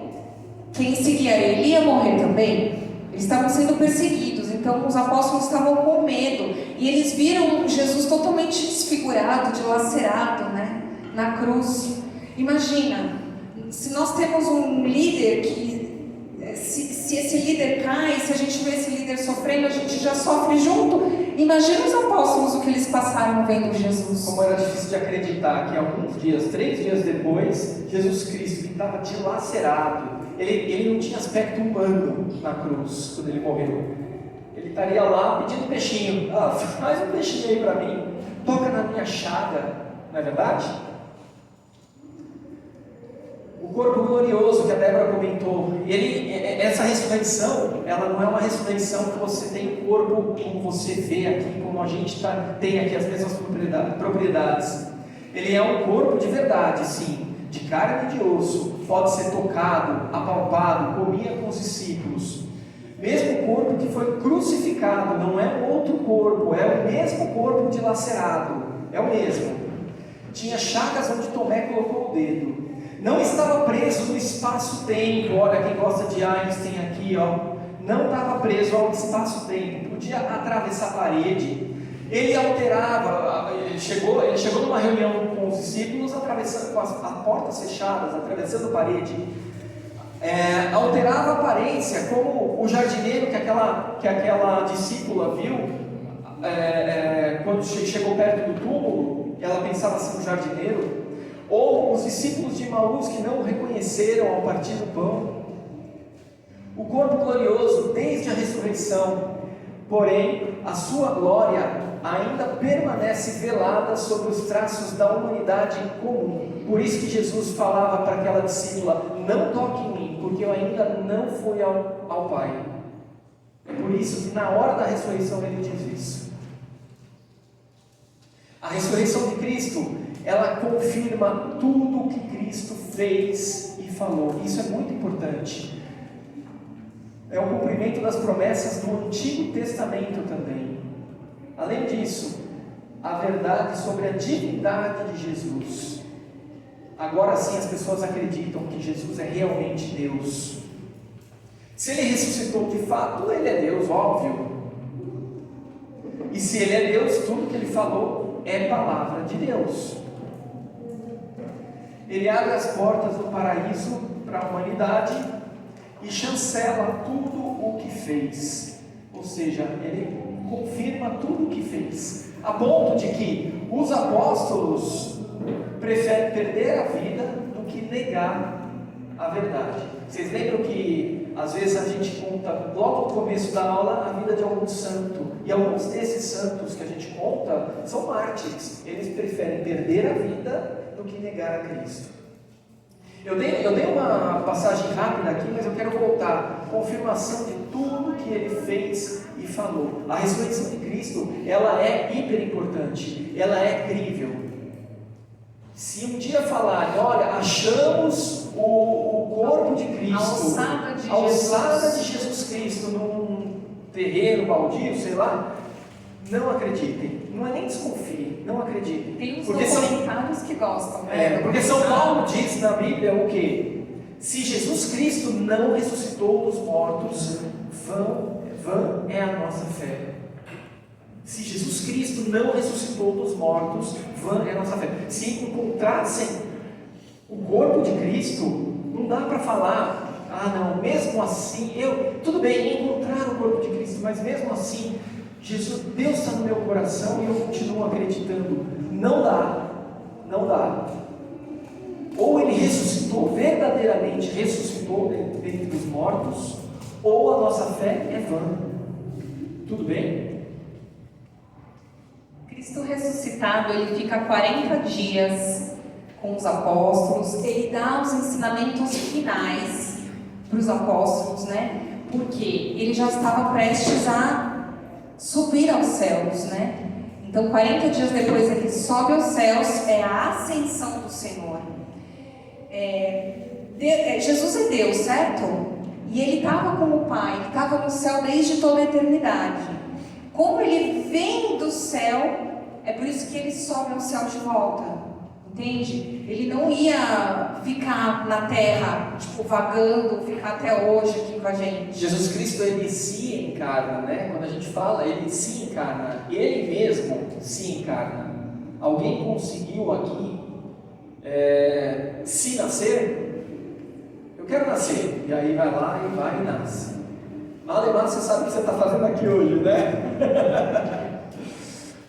quem seguia ele ia morrer também. Eles estavam sendo perseguidos, então os apóstolos estavam com medo, e eles viram Jesus totalmente desfigurado, dilacerado, né, na cruz. Imagina, se nós temos um líder que, se esse líder cai, se a gente vê esse líder sofrendo, a gente já sofre junto. Imagina os apóstolos o que eles passaram vendo Jesus. Como era difícil de acreditar que alguns dias, 3 dias depois, Jesus Cristo, que estava dilacerado, ele não tinha aspecto humano na cruz, quando ele morreu. Ele estaria lá pedindo peixinho: faz um peixinho aí para mim, toca na minha chaga, não é verdade? O corpo glorioso que a Débora comentou, essa ressurreição, ela não é uma ressurreição que você tem o corpo como você vê aqui, como a gente tem aqui as mesmas propriedades. Ele é um corpo de verdade, sim, de carne e de osso, pode ser tocado, apalpado, comia com os discípulos. Mesmo corpo que foi crucificado, não é outro corpo, é o mesmo corpo dilacerado, é o mesmo. Tinha chagas onde Tomé colocou o dedo. Não estava preso no espaço-tempo. Olha, quem gosta de Einstein aqui, ó, não estava preso ao espaço-tempo, podia atravessar a parede. Ele alterava, ele chegou numa reunião com os discípulos, atravessando com as portas fechadas, atravessando a parede. Alterava a aparência, como o jardineiro que aquela discípula viu, quando chegou perto do túmulo, ela pensava ser um jardineiro. Ou os discípulos de Emaús que não o reconheceram ao partir do pão. O corpo glorioso desde a ressurreição, porém a sua glória ainda permanece velada sobre os traços da humanidade comum. Por isso que Jesus falava para aquela discípula: não toque em mim, porque eu ainda não fui ao Pai. É por isso que na hora da ressurreição ele diz isso. A ressurreição de Cristo, ela confirma tudo o que Cristo fez e falou. Isso é muito importante. É o cumprimento das promessas do Antigo Testamento também. Além disso, a verdade sobre a divindade de Jesus. Agora sim as pessoas acreditam que Jesus é realmente Deus. Se ele ressuscitou de fato, ele é Deus, óbvio. E se ele é Deus, tudo que ele falou é palavra de Deus. Ele abre as portas do paraíso para a humanidade e chancela tudo o que fez. Ou seja, ele confirma tudo o que fez, a ponto de que os apóstolos preferem perder a vida do que negar a verdade. Vocês lembram que às vezes a gente conta logo no começo da aula a vida de algum santo, e alguns desses santos que a gente conta são mártires. Eles preferem perder a vida do que negar a Cristo. Eu dei uma passagem rápida aqui, mas eu quero voltar. Confirmação de tudo que ele fez e falou. A ressurreição de Cristo, ela é hiper importante, ela é crível. Se um dia falarem: olha, achamos o corpo de Cristo, a alçada de Jesus Cristo num terreno baldio, sei lá, não acreditem, não é nem desconfiem, não acreditem. Tem uns documentários que gostam, né? Porque São Paulo diz na Bíblia o quê? Se Jesus Cristo não ressuscitou dos mortos, vã é a nossa fé. Se Jesus Cristo não ressuscitou dos mortos, vã é a nossa fé. Se encontrassem o corpo de Cristo, não dá para falar: não, mesmo assim, tudo bem, encontrar o corpo de Cristo, mas mesmo assim, Jesus, Deus está no meu coração e eu continuo acreditando. Não dá, não dá. Ou ele ressuscitou, verdadeiramente ressuscitou dentre os mortos, ou a nossa fé é vã. Tudo bem? Cristo ressuscitado, ele fica 40 dias com os apóstolos, ele dá os ensinamentos finais para os apóstolos, né? Porque ele já estava prestes a subir aos céus, né? Então 40 dias depois ele sobe aos céus, é a ascensão do Senhor. Jesus é Deus, certo? E ele estava com o Pai, ele estava no céu desde toda a eternidade. Como ele vem do céu, é por isso que ele sobe ao céu de volta, entende? Ele não ia ficar na terra, tipo, vagando, ficar até hoje aqui com a gente. Jesus Cristo, ele se encarna, né? Quando a gente fala, ele se encarna, ele mesmo se encarna. Alguém conseguiu aqui se nascer? Eu quero nascer, e aí vai lá e vai e nasce. Malemar, você sabe o que você está fazendo aqui hoje, né?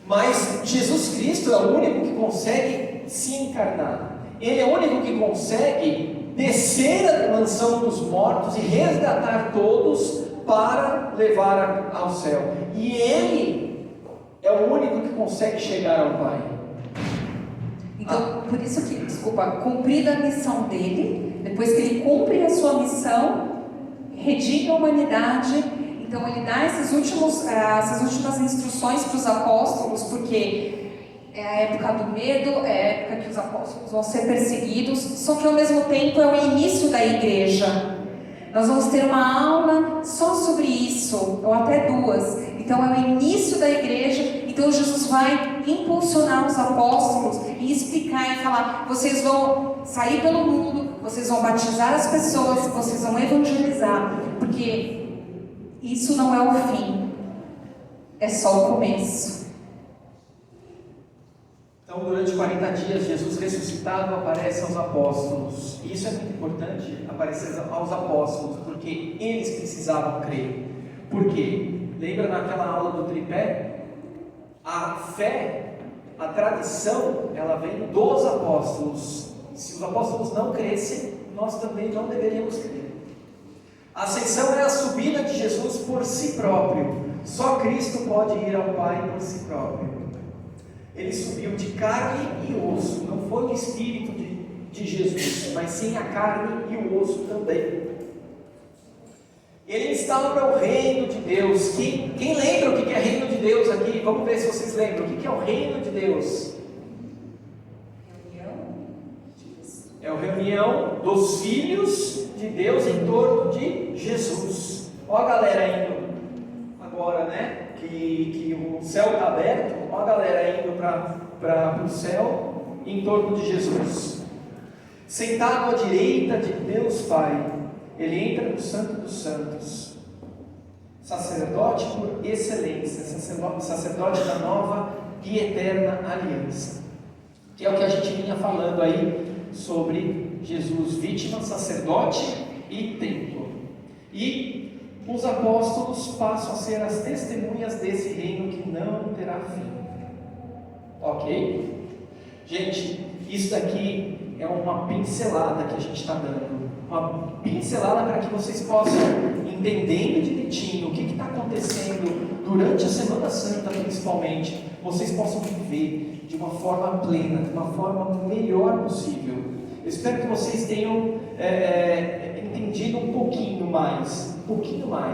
Mas Jesus Cristo é o único que consegue se encarnar. Ele é o único que consegue descer à mansão dos mortos e resgatar todos para levar ao céu. E Ele é o único que consegue chegar ao Pai. Então, por isso que, cumprida a missão dele, depois que ele cumpre a sua missão, redime a humanidade. Então ele dá essas últimas instruções para os apóstolos, porque é a época do medo, é a época que os apóstolos vão ser perseguidos, só que ao mesmo tempo é o início da igreja. Nós vamos ter uma aula só sobre isso, ou até duas. Então é o início da igreja. Então Jesus vai impulsionar os apóstolos e explicar e falar: vocês vão sair pelo mundo, vocês vão batizar as pessoas, vocês vão evangelizar, porque isso não é o fim, é só o começo. Então, durante 40 dias, Jesus ressuscitado aparece aos apóstolos. E isso é muito importante, aparecer aos apóstolos, porque eles precisavam crer. Por quê? Lembra naquela aula do tripé? A fé, a tradição, ela vem dos apóstolos. Se os apóstolos não crescem, nós também não deveríamos crer. A ascensão é a subida de Jesus por si próprio. Só Cristo pode ir ao Pai por si próprio. Ele subiu de carne e osso. Não foi o Espírito de Jesus, mas sim a carne e o osso também. Ele instaura o reino de Deus. Quem lembra o que é reino de Deus aqui? Vamos ver se vocês lembram. O que é o reino de Deus? É a reunião dos filhos de Deus em torno de Jesus. Olha a galera indo agora, né? Que o céu está aberto. Olha a galera indo para o céu em torno de Jesus. Sentado à direita de Deus Pai, ele entra no Santo dos Santos. Sacerdote por excelência, sacerdote da nova e eterna aliança. Que é o que a gente vinha falando aí sobre Jesus, vítima, sacerdote e templo. E os apóstolos passam a ser as testemunhas desse reino que não terá fim. Ok? Gente, isso daqui é uma pincelada que a gente está dando. Uma pincelada para que vocês possam, entendendo direitinho o que está acontecendo durante a Semana Santa, principalmente, vocês possam viver de uma forma plena, de uma forma melhor possível. Eu espero que vocês tenham entendido um pouquinho mais,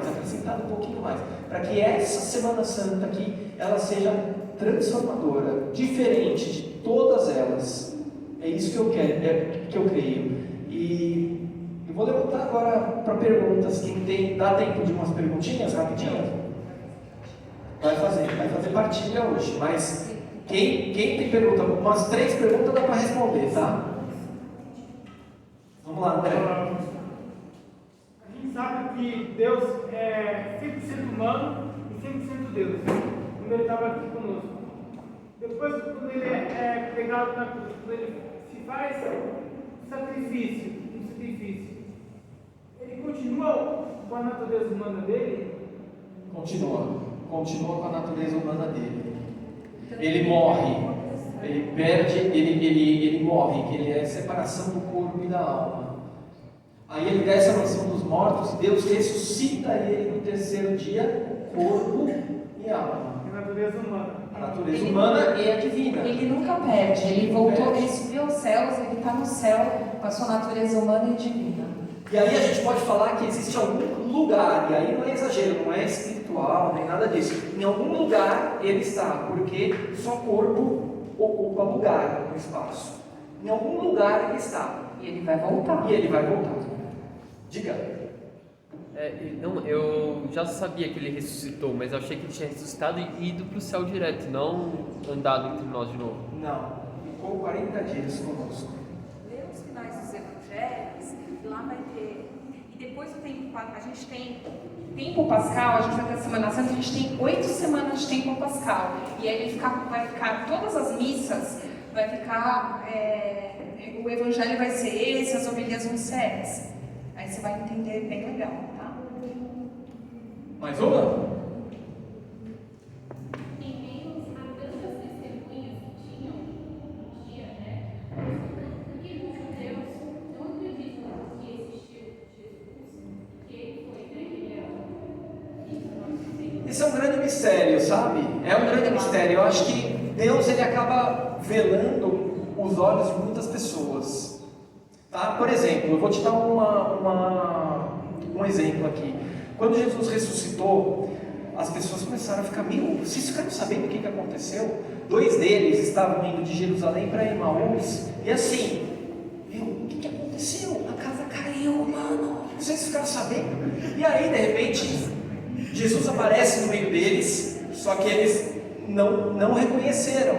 acrescentado um pouquinho mais, para que essa Semana Santa aqui, ela seja transformadora, diferente de todas elas. É isso que eu quero, que eu creio. E eu vou levantar agora para perguntas. Quem tem, dá tempo de umas perguntinhas rapidinho? Vai fazer partilha hoje, mas quem tem pergunta, umas 3 perguntas dá para responder, tá? Vamos lá, André. A gente sabe que Deus é 100% humano e 100% Deus, quando ele estava aqui conosco. Depois, quando ele é pegado na cruz, quando ele se faz um sacrifício, ele continua com a natureza humana dele? Continua. continua com a natureza humana dele. Ele morre, ele perde, ele morre, que ele é a separação do corpo e da alma. Aí ele desce a mansão dos mortos, Deus ressuscita ele no terceiro dia, corpo e alma. A natureza humana. A natureza humana e a divina. Ele nunca perde, ele voltou, ele subiu aos céus, ele está no céu com a sua natureza humana e divina. E aí a gente pode falar que existe algum lugar, e aí não é exagero, não é espiritual, nem nada disso. Em algum lugar ele está, porque só corpo ocupa lugar no espaço. Em algum lugar ele está. E ele vai voltar. E ele vai voltar. Diga. Não, eu já sabia que ele ressuscitou, mas eu achei que ele tinha ressuscitado e ido para o céu direto, não andado entre nós de novo. Não, ficou 40 dias conosco. Lê os finais dos evangelhos, e lá vai ter. E depois do tempo, a gente tem tempo pascal, a gente vai ter a Semana Santa, a gente tem 8 semanas de tempo pascal. E aí vai ficar todas as missas, vai ficar. O evangelho vai ser esse, as ovelhas vão ser essas. Aí você vai entender bem legal, tá? Mais uma? Em meio a tantas testemunhas que tinham no dia, né? Por que os judeus não acreditam que existiu Jesus, que ele foi, né? Que ele é Esse é um grande mistério, sabe? É um grande mistério. Eu acho que Deus ele acaba velando os olhos de muitas pessoas. Tá? Por exemplo, eu vou te dar um exemplo aqui. Quando Jesus ressuscitou, as pessoas começaram a ficar meio... Vocês ficaram sabendo o que aconteceu? 2 deles estavam indo de Jerusalém para Emaús, e assim, o que aconteceu? A casa caiu, mano. Vocês ficaram sabendo? E aí, de repente, Jesus aparece no meio deles, só que eles não reconheceram.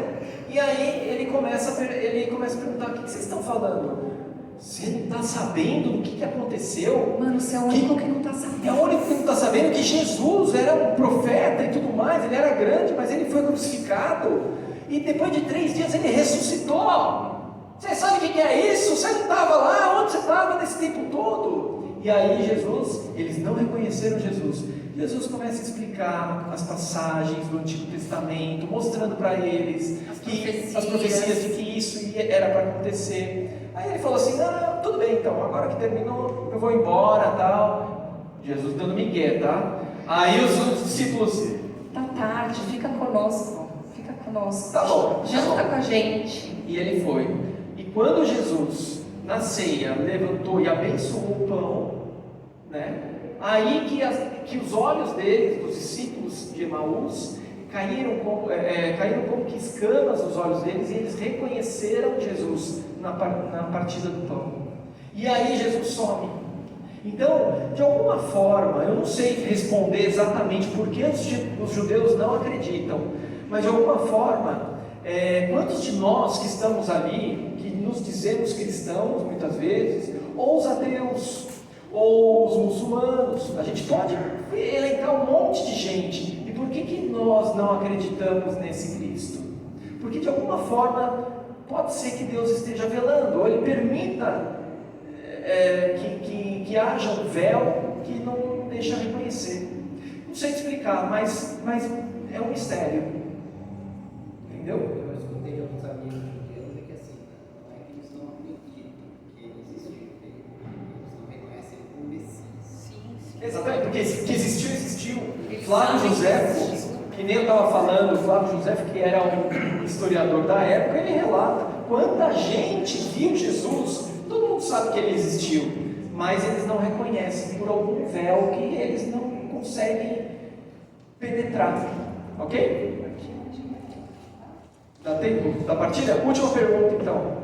E aí ele começa a perguntar: o que vocês estão falando? Você não está sabendo do que aconteceu? Mano, você é o único que não está sabendo. É o único que não está sabendo que Jesus era um profeta e tudo mais, ele era grande, mas ele foi crucificado. E depois de 3 dias ele ressuscitou. Você sabe o que é isso? Você não estava lá? Onde você estava nesse tempo todo? E aí Jesus, eles não reconheceram Jesus. Jesus começa a explicar as passagens do Antigo Testamento, mostrando para eles as profecias de que isso era para acontecer. Aí ele falou assim: não, tudo bem então, agora que terminou, eu vou embora, tal. Jesus dando migué, tá? Aí os discípulos: Tá tarde, fica conosco. tá bom, Janta com a gente. E ele foi. E quando Jesus, na ceia, levantou e abençoou o pão, né? Aí que os olhos deles, dos discípulos de Emaús, caíram como que escamas nos olhos deles, e eles reconheceram Jesus na partida do pão. E aí Jesus some. Então, de alguma forma, eu não sei responder exatamente porque os judeus não acreditam, mas de alguma forma, quantos de nós que estamos ali, que nos dizemos cristãos muitas vezes, ou os ateus, ou os muçulmanos, a gente pode elencar um monte de gente. E por que nós não acreditamos nesse Cristo? Porque de alguma forma pode ser que Deus esteja velando, ou Ele permita que haja um véu que não deixa reconhecer. Não sei explicar, mas é um mistério. Entendeu? Eu escutei alguns amigos judeus que assim, não é que eles não acreditam que ele existiu, eles não reconhecem como Messias. Exatamente, porque que existiu. Flávio Josefo, que nem eu estava falando, Flávio Josefo, que era um historiador da época, ele relata quanta gente viu Jesus. Todo mundo sabe que ele existiu, mas eles não reconhecem por algum véu que eles não conseguem penetrar. Ok? Dá tempo da partida? Última pergunta então.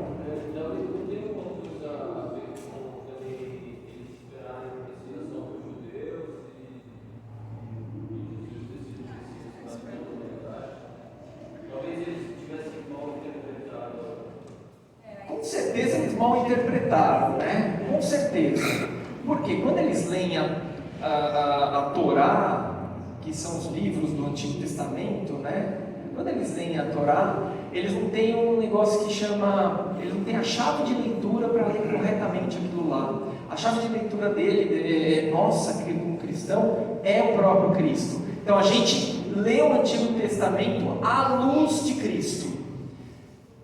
Com certeza eles mal interpretaram, né? Com certeza. Porque quando eles leem a Torá, que são os livros do Antigo Testamento, né? Quando eles leem a Torá, eles não têm um negócio que chama... Eles não têm a chave de leitura para ler corretamente aquilo lá. A chave de leitura dele, nossa, como cristão, é o próprio Cristo. Então a gente lê o Antigo Testamento à luz de Cristo,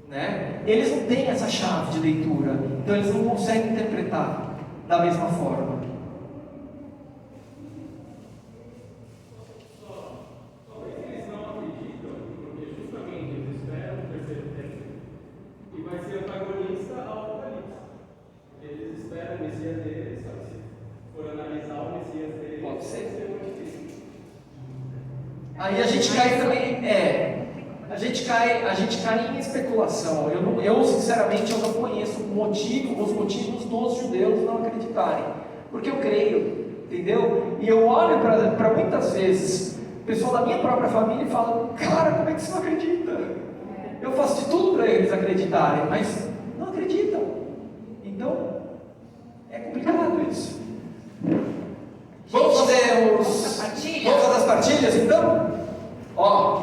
né? Eles não têm essa chave de leitura, então eles não conseguem interpretar da mesma forma. Talvez eles não acreditam, porque justamente eles esperam o terceiro tempo e vai ser antagonista ao Apocalipse. Eles esperam o Messias deles, sabe? Se for analisar o Messias deles, Pode ser. vai ser o anticristo. Aí a gente cai também, a gente cai em especulação. Eu sinceramente eu não conheço os motivos dos judeus não acreditarem, porque eu creio, entendeu? E eu olho para muitas vezes o pessoal da minha própria família e falo, cara, como é que você não acredita? Eu faço de tudo para eles acreditarem, mas não acreditam. Então é complicado isso. Vamos fazer as partilhas então? Ó,